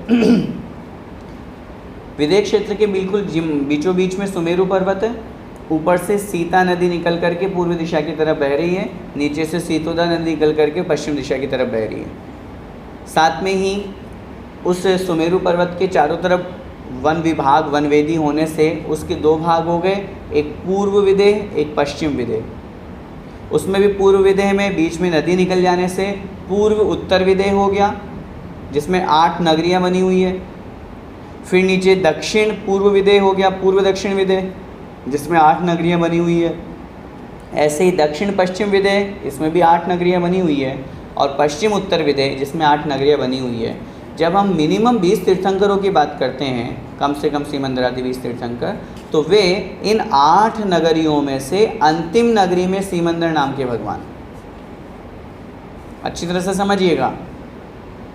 विदेह क्षेत्र के बिल्कुल बीचों बीच में सुमेरु पर्वत है, ऊपर से सीता नदी निकल करके पूर्व दिशा की तरफ बह रही है, नीचे से सीतोदा नदी निकल करके पश्चिम दिशा की तरफ बह रही है। साथ में ही उस सुमेरु पर्वत के चारों तरफ वन विभाग वनवेदी होने से उसके दो भाग हो गए, एक पूर्व विदेह एक पश्चिम विदेह। उसमें भी पूर्व विदेह में बीच में नदी निकल जाने से पूर्व उत्तर विदेह हो गया, जिसमें 8 नगरियाँ बनी हुई है। फिर नीचे दक्षिण पूर्व विदेह हो गया, पूर्व दक्षिण विदेह, जिसमें 8 नगरियाँ बनी हुई है। ऐसे ही दक्षिण पश्चिम विदेह, इसमें भी 8 नगरियाँ बनी हुई है, और पश्चिम उत्तर विदेह जिसमें 8 नगरियाँ बनी हुई है। जब हम मिनिमम 20 तीर्थंकरों की बात करते हैं, कम से कम सीमंदरादि 20 तीर्थंकर, तो वे इन 8 नगरियों में से अंतिम नगरी में सीमंदर नाम के भगवान। अच्छी तरह से समझिएगा,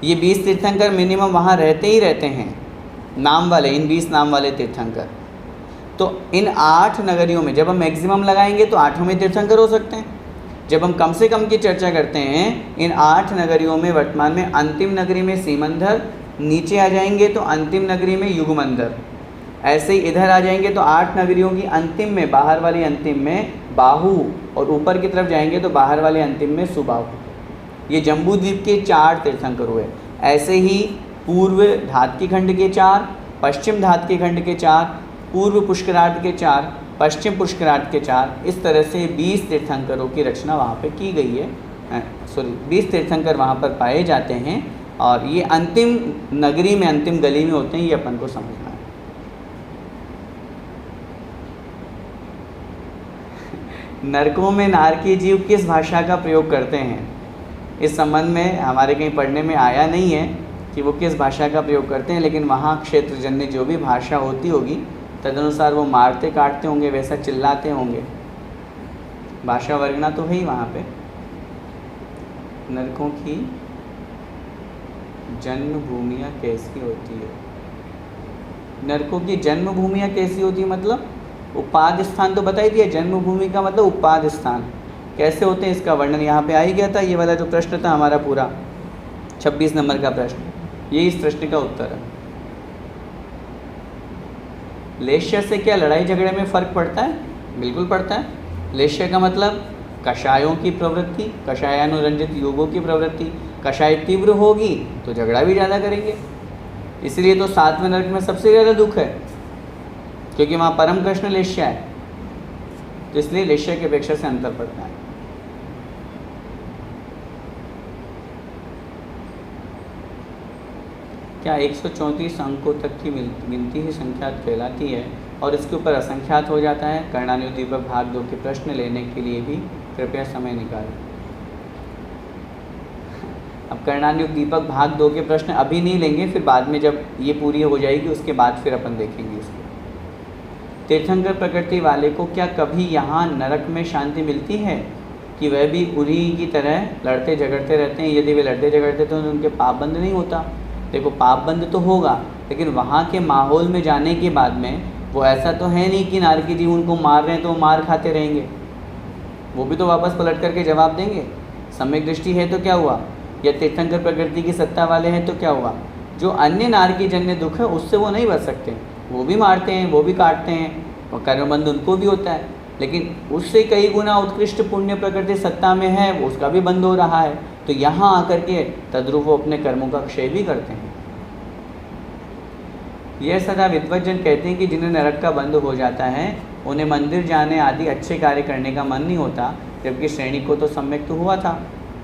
ये 20 तीर्थंकर मिनिमम वहाँ रहते ही रहते हैं, नाम वाले, इन 20 नाम वाले तीर्थंकर। तो इन 8 नगरियों में जब हम मैक्सिमम लगाएंगे तो 8 में तीर्थंकर हो सकते हैं। जब हम कम से कम की चर्चा करते हैं, इन 8 नगरियों में वर्तमान में अंतिम नगरी में सीमंदर, नीचे आ जाएंगे तो अंतिम नगरी में युगमंदर, ऐसे ही इधर आ जाएंगे तो 8 नगरियों की अंतिम में, बाहर वाली अंतिम में बाहु, और ऊपर की तरफ जाएंगे तो बाहर वाले अंतिम में सुबाहु। ये जम्बू द्वीप के 4 तीर्थंकर हुए। ऐसे ही पूर्व धातकी खंड के 4, पश्चिम धातकी खंड के 4, पूर्व पुष्करार्ध के 4, पश्चिम पुष्करार्ध के 4, इस तरह से 20 तीर्थंकरों की रचना वहाँ पे की गई है। 20 तीर्थंकर वहाँ पर पाए जाते हैं, और ये अंतिम नगरी में, अंतिम गली में होते हैं, ये अपन को समझना है। नरकों में नारकी जीव किस भाषा का प्रयोग करते हैं? इस संबंध में हमारे कहीं पढ़ने में आया नहीं है कि वो किस भाषा का प्रयोग करते हैं, लेकिन वहाँ क्षेत्रजन्य जो भी भाषा होती होगी तदनुसार वो मारते काटते होंगे, वैसा चिल्लाते होंगे। भाषा वर्गना तो है ही वहाँ पे। नरकों की जन्मभूमियाँ कैसी होती है? नरकों की जन्मभूमियाँ कैसी होती है मतलब उपाद स्थान तो बता ही दिया। जन्मभूमि का मतलब उपाद स्थान कैसे होते हैं, इसका वर्णन यहाँ पे आ ही गया था। ये वाला जो प्रश्न था हमारा पूरा 26 नंबर का प्रश्न, ये इस प्रश्न का उत्तर है। लेश्य से क्या लड़ाई झगड़े में फ़र्क पड़ता है? बिल्कुल पड़ता है। लेश्य का मतलब कषायों की प्रवृत्ति, कषायानुरंजित योगों की प्रवृत्ति। कषाय तीव्र होगी तो झगड़ा भी ज़्यादा करेंगे, इसलिए तो 7वें नरक में सबसे ज़्यादा दुख है, क्योंकि वहाँ परम कृष्ण लेश्य है, तो इसलिए लेश्य की अपेक्षा से अंतर पड़ता है। क्या 134 अंकों तक की गिनती ही संख्यात कहलाती है और इसके ऊपर असंख्यात हो जाता है? कर्णानुयुक्त दीपक भाग 2 के प्रश्न लेने के लिए भी कृपया समय निकालें। अब कर्णानुयुक्त दीपक भाग 2 के प्रश्न अभी नहीं लेंगे, फिर बाद में जब ये पूरी हो जाएगी उसके बाद फिर अपन देखेंगे इसको। तीर्थंकर प्रकृति वाले को क्या कभी यहाँ नरक में शांति मिलती है कि वह भी उन्हीं की तरह लड़ते झगड़ते रहते हैं? यदि वे लड़ते झगड़ते तो उनके पाप बंद नहीं होता? देखो, पाप बंद तो होगा, लेकिन वहाँ के माहौल में जाने के बाद में वो ऐसा तो है नहीं कि नारकी जी उनको मार रहे हैं तो वो मार खाते रहेंगे, वो भी तो वापस पलट करके जवाब देंगे। सम्यक दृष्टि है तो क्या हुआ, या तीर्थंकर प्रकृति की सत्ता वाले हैं तो क्या हुआ? जो अन्य नारकी जन्य दुख है उससे वो नहीं बच सकते, वो भी मारते हैं, वो भी काटते हैं, और कर्मबंध उनको भी होता है। लेकिन उससे कई गुना उत्कृष्ट पुण्य प्रकृति सत्ता में है, वो उसका भी बंद हो रहा है। तो यहाँ आकर के तद्रुप वो अपने कर्मों का क्षय भी करते हैं। यह सदा विद्वज्जन कहते हैं कि जिन्हें नरक का बंध हो जाता है उन्हें मंदिर जाने आदि अच्छे कार्य करने का मन नहीं होता, जबकि श्रेणी को तो सम्यक तो हुआ था।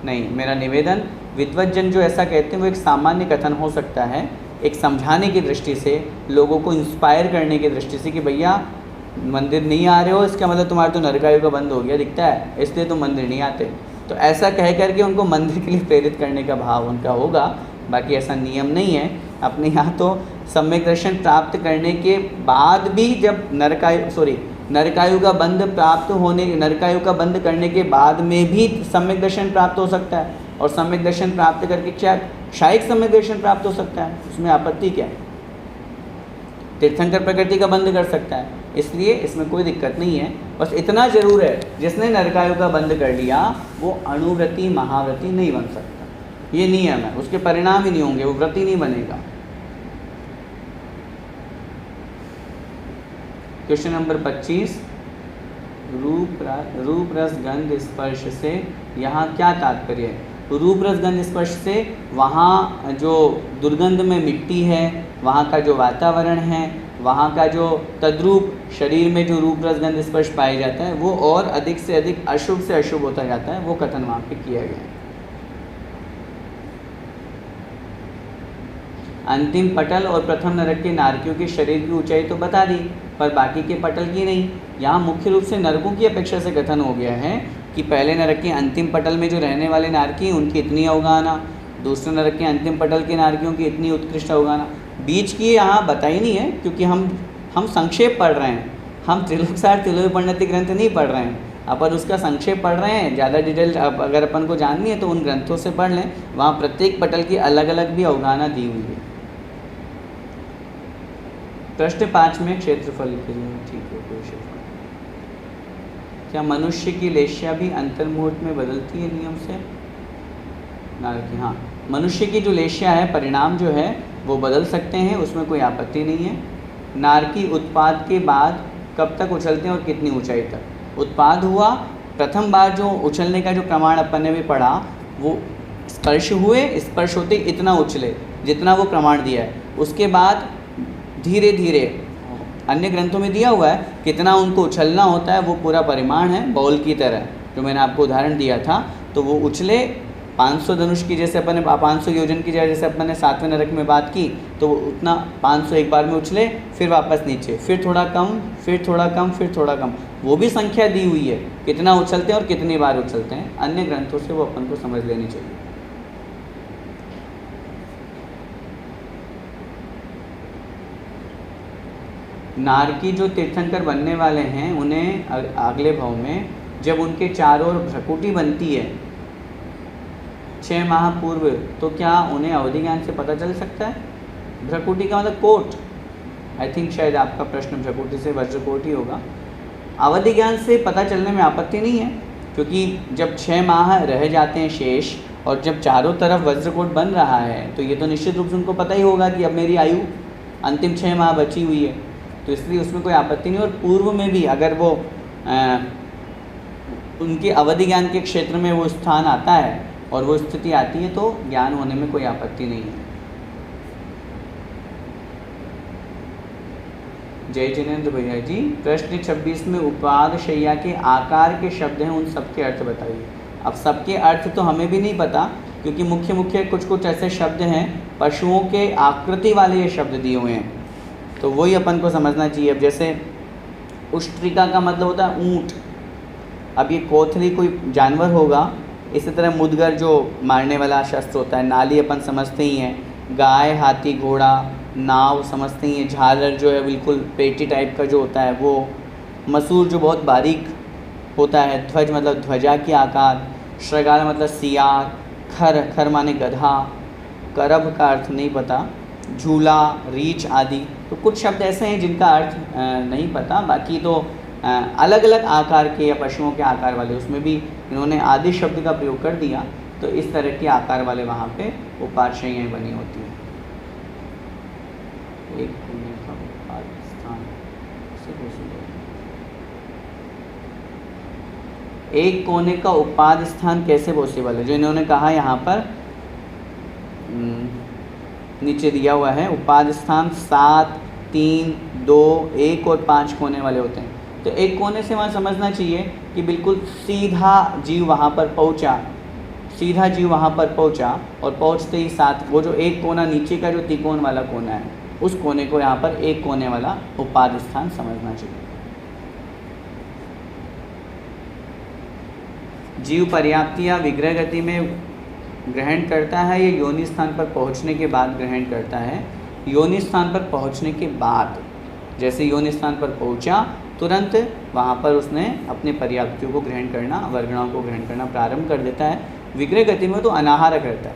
नहीं, मेरा निवेदन, विद्वज्जन जो ऐसा कहते हैं वो एक सामान्य कथन हो सकता है, एक समझाने की दृष्टि से, लोगों को इंस्पायर करने की दृष्टि से कि भैया मंदिर नहीं आ रहे हो इसका मतलब तुम्हारा तो नरकायु का बंद हो गया दिखता है, इसलिए तुम मंदिर नहीं आते। तो ऐसा कह करके उनको मंदिर के लिए प्रेरित करने का भाव उनका होगा, बाकी ऐसा नियम नहीं है। अपने यहाँ तो सम्यक दर्शन प्राप्त करने के बाद भी जब नरकायु का बंध प्राप्त होने, नरकायु का बंध करने के बाद में भी सम्यक दर्शन प्राप्त हो सकता है, और सम्यक दर्शन प्राप्त करके क्या क्षायिक सम्यक दर्शन प्राप्त हो सकता है, उसमें आपत्ति क्या है? तीर्थंकर प्रकृति का बंध कर सकता है, इसलिए इसमें कोई दिक्कत नहीं है। बस इतना जरूर है, जिसने नरकायु का बंध कर लिया वो अणुव्रती महाव्रती नहीं बन सकता, ये नियम है, उसके परिणाम ही नहीं होंगे, वो व्रती नहीं बनेगा। क्वेश्चन नंबर 25, रूप रस गंध स्पर्श से यहाँ क्या तात्पर्य है? रूप रस गंध स्पर्श से वहाँ जो दुर्गंध में मिट्टी है, वहाँ का जो वातावरण है, वहाँ का जो तद्रूप शरीर में जो रूप रस गंध स्पर्श पाया जाता है वो और अधिक से अधिक अशुभ से अशुभ होता जाता है, वो कथन वहाँ पे किया गया है। अंतिम पटल और प्रथम नरक के नारकियों के शरीर की ऊंचाई तो बता दी, पर बाकी के पटल की नहीं। यहाँ मुख्य रूप से नरकों की अपेक्षा से कथन हो गया है कि पहले नरक के अंतिम पटल में जो रहने वाले नारकी उनकी इतनी अवगाहना, दूसरे नरक के अंतिम पटल के नारकियों की इतनी उत्कृष्ट अवगाहना, बीच की यहाँ बताई नहीं है, क्योंकि हम संक्षेप पढ़ रहे हैं, हम त्रिलोकसार त्रिलोकी ग्रंथ नहीं पढ़ रहे हैं, अपन उसका संक्षेप पढ़ रहे हैं। ज़्यादा डिटेल अगर अपन को जाननी है तो उन ग्रंथों से पढ़ लें, वहाँ प्रत्येक पटल की अलग अलग भी अवगाहना दी हुई है। प्रश्न 5 में क्षेत्रफल लिखे जाए, ठीक है। क्षेत्रफल क्या मनुष्य की लेशिया भी अंतर्मुहूर्त में बदलती है नियम से? नारकी, हाँ, मनुष्य की जो लेशिया है परिणाम जो है वो बदल सकते हैं, उसमें कोई आपत्ति नहीं है। नारकी उत्पाद के बाद कब तक उछलते हैं और कितनी ऊंचाई तक? उत्पाद हुआ, प्रथम बार जो उछलने का जो प्रमाण अपन ने भी पढ़ा वो स्पर्श हुए, स्पर्श होते इतना उछले जितना वो प्रमाण दिया है, उसके बाद धीरे धीरे अन्य ग्रंथों में दिया हुआ है कितना उनको उछलना होता है, वो पूरा परिमाण है बॉल की तरह, जो मैंने आपको उदाहरण दिया था। तो वो उछले 500 धनुष की, जैसे अपन ने 500 योजन की जैसे अपन ने 7वें नरक में बात की, तो वो उतना 500 एक बार में उछले, फिर वापस नीचे, फिर थोड़ा कम, फिर थोड़ा कम, फिर थोड़ा कम, वो भी संख्या दी हुई है कितना उछलते हैं और कितनी बार उछलते हैं। अन्य ग्रंथों से वो अपन को समझ लेनी चाहिए। नारकी जो तीर्थंकर बनने वाले हैं उन्हें अगले भाव में जब उनके चारों ओर भ्रकुटी बनती है 6 माह पूर्व, तो क्या उन्हें अवधि ज्ञान से पता चल सकता है? भ्रकुटी का मतलब कोट, आई थिंक शायद आपका प्रश्न भ्रकुटी से वज्रकोट ही होगा। अवधि ज्ञान से पता चलने में आपत्ति नहीं है, क्योंकि जब 6 माह रह जाते हैं शेष और जब चारों तरफ वज्रकोट बन रहा है तो ये तो निश्चित रूप से उनको पता ही होगा कि अब मेरी आयु अंतिम 6 माह बची हुई है, तो इसलिए उसमें कोई आपत्ति नहीं। और पूर्व में भी अगर वो उनके अवधि ज्ञान के क्षेत्र में वो स्थान आता है और वो स्थिति आती है तो ज्ञान होने में कोई आपत्ति नहीं है। जय जिनेंद्र भैया जी, प्रश्न 26 में उपाद शैया के आकार के शब्द हैं, उन सबके अर्थ बताइए। अब सबके अर्थ तो हमें भी नहीं पता, क्योंकि मुख्य मुख्य कुछ ऐसे शब्द हैं, पशुओं के आकृति वाले ये शब्द दिए हुए हैं, तो वही अपन को समझना चाहिए। अब जैसे उष्ट्रिका का मतलब होता है ऊँट, अब ये कोथली कोई जानवर होगा, इसी तरह मुदगर जो मारने वाला शस्त्र होता है, नाली अपन समझते ही हैं, गाय, हाथी, घोड़ा, नाव समझते ही हैं, झालर जो है बिल्कुल पेटी टाइप का जो होता है वो, मसूर जो बहुत बारीक होता है, ध्वज मतलब ध्वजा के आकार, श्रृगाल मतलब सियार, खर माने गधा, करभ का अर्थ नहीं पता, झूला, रीछ आदि। तो कुछ शब्द ऐसे हैं जिनका अर्थ नहीं पता, बाकी तो अलग अलग आकार के या पशुओं के आकार वाले, उसमें भी इन्होंने आदि शब्द का प्रयोग कर दिया, तो इस तरह के आकार वाले वहाँ पे उपाश्रयें बनी होती हैं। एक पाकिस्तान से एक कोने का उपाद स्थान कैसे पॉसिबल है, जो इन्होंने कहा यहाँ पर नीचे दिया हुआ है, उपाद स्थान 7, 3, 2, 1 और 5 कोने वाले होते हैं। तो एक कोने से वहाँ समझना चाहिए कि बिल्कुल सीधा जीव वहाँ पर पहुँचा, सीधा जीव वहाँ पर पहुँचा और पहुँचते ही साथ वो जो एक कोना नीचे का जो त्रिकोण वाला कोना है, उस कोने को यहाँ पर एक कोने वाला उपाद स्थान समझना चाहिए। जीव पर्याप्ति या विग्रह गति में ग्रहण करता है या योनि स्थान पर पहुँचने के बाद ग्रहण करता है? योनि स्थान पर पहुँचने के बाद, जैसे योनि स्थान पर पहुँचा तुरंत वहाँ पर उसने अपने पर्याप्तियों को ग्रहण करना, वर्गणाओं को ग्रहण करना प्रारंभ कर देता है। विग्रह गति में तो अनाहारक रहता है।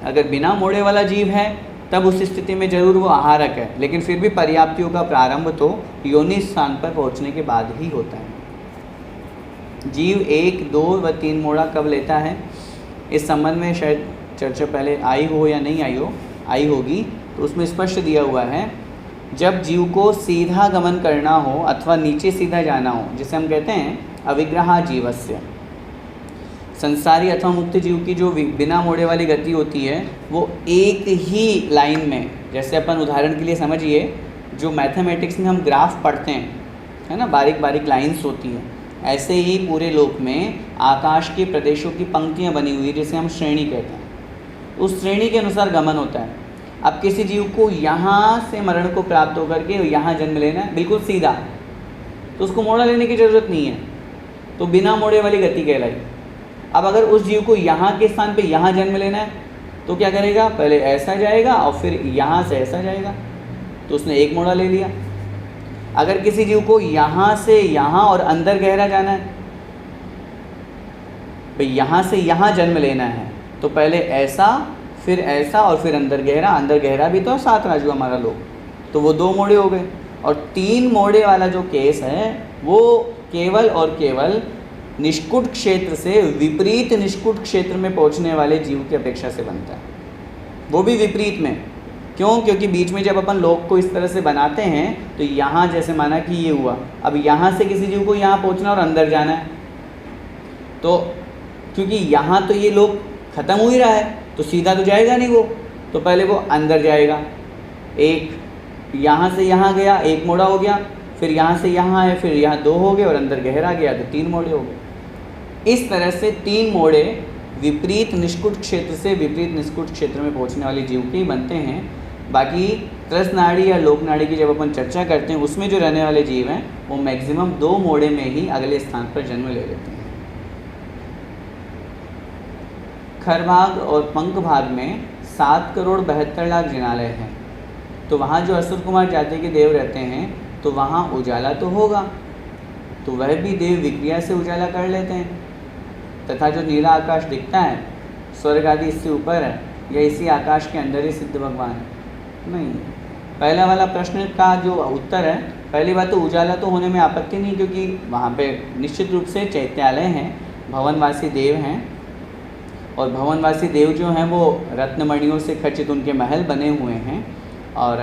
अगर बिना मोड़े वाला जीव है तब उस स्थिति में जरूर वो आहारक है, लेकिन फिर भी पर्याप्तियों का प्रारंभ तो योनि स्थान पर पहुँचने के बाद ही होता है। जीव 1, 2 व 3 मोड़ा कब लेता है? इस संबंध में शायद चर्चा पहले आई हो या नहीं आई होगी, तो उसमें स्पष्ट दिया हुआ है, जब जीव को सीधा गमन करना हो अथवा नीचे सीधा जाना हो, जिसे हम कहते हैं अविग्रहा जीवस्य, संसारी अथवा मुक्त जीव की जो बिना मोड़े वाली गति होती है वो एक ही लाइन में, जैसे अपन उदाहरण के लिए समझिए, जो मैथमेटिक्स में हम ग्राफ पढ़ते हैं, है ना, बारीक बारीक लाइंस होती हैं, ऐसे ही पूरे लोक में आकाश के प्रदेशों की पंक्तियां बनी हुई है, जिसे हम श्रेणी कहते हैं। उस श्रेणी के अनुसार गमन होता है। अब किसी जीव को यहाँ से मरण को प्राप्त होकर के यहाँ जन्म लेना है बिल्कुल सीधा, तो उसको मोड़ा लेने की ज़रूरत नहीं है, तो बिना मोड़े वाली गति कहलाई। अब अगर उस जीव को यहाँ के स्थान पे यहाँ जन्म लेना है तो क्या करेगा? पहले ऐसा जाएगा और फिर यहाँ से ऐसा जाएगा, तो उसने एक मोड़ा ले लिया। अगर किसी जीव को यहाँ से यहाँ और अंदर गहरा जाना है, भाई यहाँ से यहाँ जन्म लेना है, तो पहले ऐसा फिर ऐसा और फिर अंदर गहरा भी तो 7 राजू हमारा लोग, तो वो 2 मोड़े हो गए। और 3 मोड़े वाला जो केस है वो केवल और केवल निष्कुट क्षेत्र से विपरीत निष्कुट क्षेत्र में पहुंचने वाले जीव की अपेक्षा से बनता है, वो भी विपरीत में। क्यों? क्योंकि बीच में जब अपन लोक को इस तरह से बनाते हैं तो यहाँ जैसे माना कि ये हुआ, अब यहाँ से किसी जीव को यहाँ पहुँचना और अंदर जाना है, तो क्योंकि यहाँ तो ये लोक ख़त्म हो ही रहा है तो सीधा तो जाएगा नहीं वो, तो पहले वो अंदर जाएगा, एक यहाँ से यहाँ गया, 1 मोड़ा हो गया, फिर यहाँ से यहाँ है, फिर यहाँ 2 हो गए और अंदर गहरा गया तो 3 मोड़े हो गए। इस तरह से 3 मोड़े विपरीत निष्कुट क्षेत्र से विपरीत निष्कुट क्षेत्र में पहुँचने वाले जीव के ही बनते हैं। बाकी त्रस नाड़ी या लोक नाड़ी की जब अपन चर्चा करते हैं, उसमें जो रहने वाले जीव हैं वो मैक्सिमम 2 मोड़े में ही अगले स्थान पर जन्म ले लेते हैं। खरभाग और पंख भाग में 7,72,00,000 जिनालय हैं, तो वहाँ जो असुर कुमार जाति के देव रहते हैं तो वहाँ उजाला तो होगा, तो वह भी देव विक्रिया से उजाला कर लेते हैं। तथा जो नीला आकाश दिखता है, स्वर्ग आदि इससे ऊपर है या इसी आकाश के अंदर ही सिद्ध भगवान है? नहीं। पहला वाला प्रश्न का जो उत्तर है, पहली बात तो उजाला तो होने में आपत्ति नहीं, क्योंकि वहाँ पे निश्चित रूप से चैत्यालय हैं, भवनवासी देव हैं, और भवनवासी देव जो हैं वो रत्नमणियों से खचित उनके महल बने हुए हैं और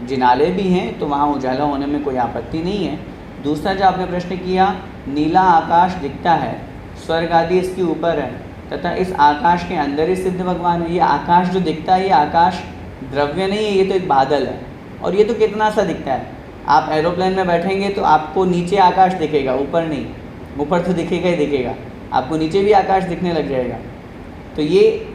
जिनाले भी हैं, तो वहाँ उजाला होने में कोई आपत्ति नहीं है। दूसरा जो आपने प्रश्न किया, नीला आकाश दिखता है, स्वर्ग आदि इसके ऊपर है तथा इस आकाश के अंदर ही सिद्ध भगवान है। ये आकाश जो दिखता है, ये आकाश द्रव्य नहीं है, ये तो एक बादल है। और ये तो कितना सा दिखता है, आप एरोप्लेन में बैठेंगे तो आपको नीचे आकाश दिखेगा, ऊपर नहीं। ऊपर तो दिखेगा ही दिखेगा, आपको नीचे भी आकाश दिखने लग जाएगा। तो ये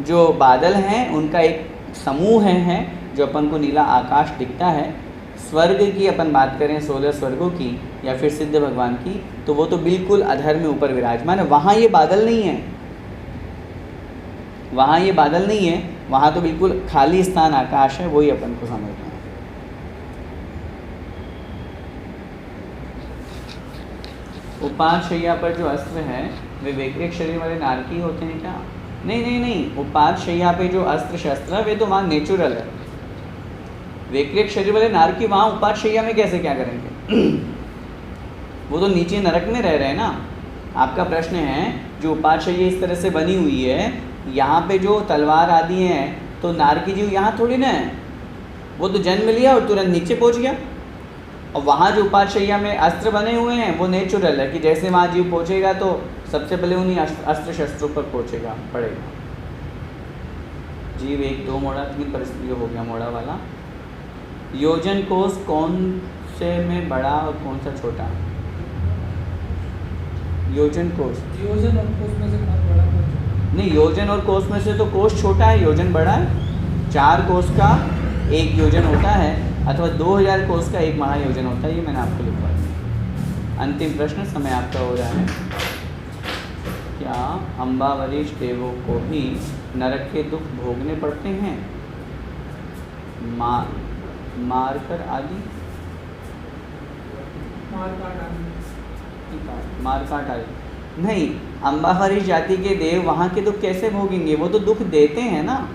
जो बादल हैं उनका एक समूह है जो अपन को नीला आकाश दिखता है। स्वर्ग की अपन बात करें, 16 स्वर्गों की या फिर सिद्ध भगवान की, तो वो तो बिल्कुल अधर में ऊपर विराजमान है। वहाँ ये बादल नहीं है, वहाँ ये बादल नहीं है, वहाँ तो बिल्कुल खाली स्थान आकाश है, वही अपन को समझना है। उपाद शैया पर जो अस्त्र है वे वैक्रिक शरीर वाले नारकी होते हैं क्या? नहीं, उपाद शैया पे जो अस्त्र शस्त्र है वे तो वहाँ नेचुरल है। वैक्रिक शरीर वाले नारकी वहाँ उपाद शैया में कैसे क्या करेंगे? वो तो नीचे नरक में रह रहे हैं ना। आपका प्रश्न है जो उपाद शैया इस तरह से बनी हुई है, यहाँ पे जो तलवार आदि हैं तो नारकी जीव यहाँ थोड़ी ना है, वो तो जन्म लिया और तुरंत नीचे पहुँच गया। और वहाँ जो उपाध्याय में अस्त्र बने हुए हैं वो नेचुरल है कि जैसे वहाँ जीव पहुँचेगा तो सबसे पहले उन्हीं अस्त्र शस्त्रों पर पहुँचेगा पड़ेगा। जीव 1 2 मोड़ा 3 परिस्थिति हो गया मोड़ा वाला। योजन कोष कौन से में बड़ा और कौन सा छोटा? योजन कोष, योजन और कोष में से कौन बड़ा कौन छोटा? नहीं, योजन और कोष में से तो कोष छोटा है, योजन बड़ा है। 4 कोष का 1 योजन होता है अथवा 2000 कोष का 1 महायोजन होता है, ये मैंने आपको लिखवा दिया। अंतिम प्रश्न समय आपका हो रहा है। क्या अम्बावरीश देवों को भी नरक के दुख भोगने पड़ते हैं? मारकर आदि, मारकाट आदि नहीं। अम्बावरीश जाति के देव वहाँ के दुख कैसे भोगेंगे? वो तो दुख देते हैं ना,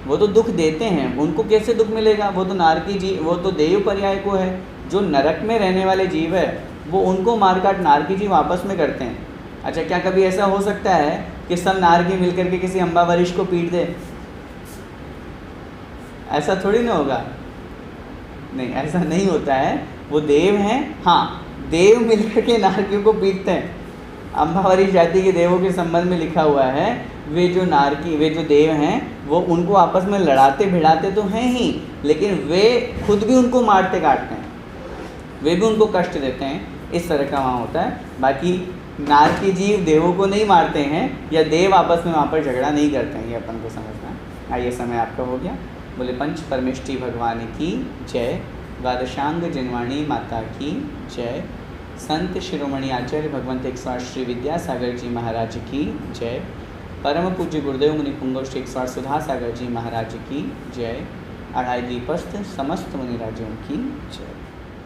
वो तो दुख देते हैं, उनको कैसे दुख मिलेगा? वो तो नारकी जीव, वो तो देव पर्याय को है। जो नरक में रहने वाले जीव है वो उनको मारकाट नारकी जीव आपस में करते हैं। अच्छा, क्या कभी ऐसा हो सकता है कि सब नारकी मिलकर के किसी अम्बावरीश को पीट दे? ऐसा थोड़ी ना होगा, नहीं ऐसा नहीं होता है। वो देव हैं, हाँ, देव मिलकर के नारकियों को पीटते हैं। अम्बावरीश जाति के देवों के संबंध में लिखा हुआ है, वे जो देव हैं वो उनको आपस में लड़ाते भिड़ाते तो हैं ही, लेकिन वे खुद भी उनको मारते काटते हैं, वे भी उनको कष्ट देते हैं। इस तरह का वहाँ होता है। बाकी नारकी जीव देवों को नहीं मारते हैं या देव आपस में वहाँ पर झगड़ा नहीं करते हैं, ये अपन को समझना। आइए, समय आपका हो गया। बोले पंच परमेष्ठी भगवान की जय, द्वादशांग जिनवाणी माता की जय, संत शिरोमणि आचार्य भगवंत 108 श्री विद्यासागर जी महाराज की जय, परम पूज्य गुरुदेव मुनि पुंगव श्री 108 सुधा सागर जी महाराज की जय, अढ़ाई द्वीपस्थ समस्त मुनि राजों की जय।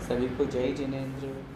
सभी को जय जिनेन्द्र।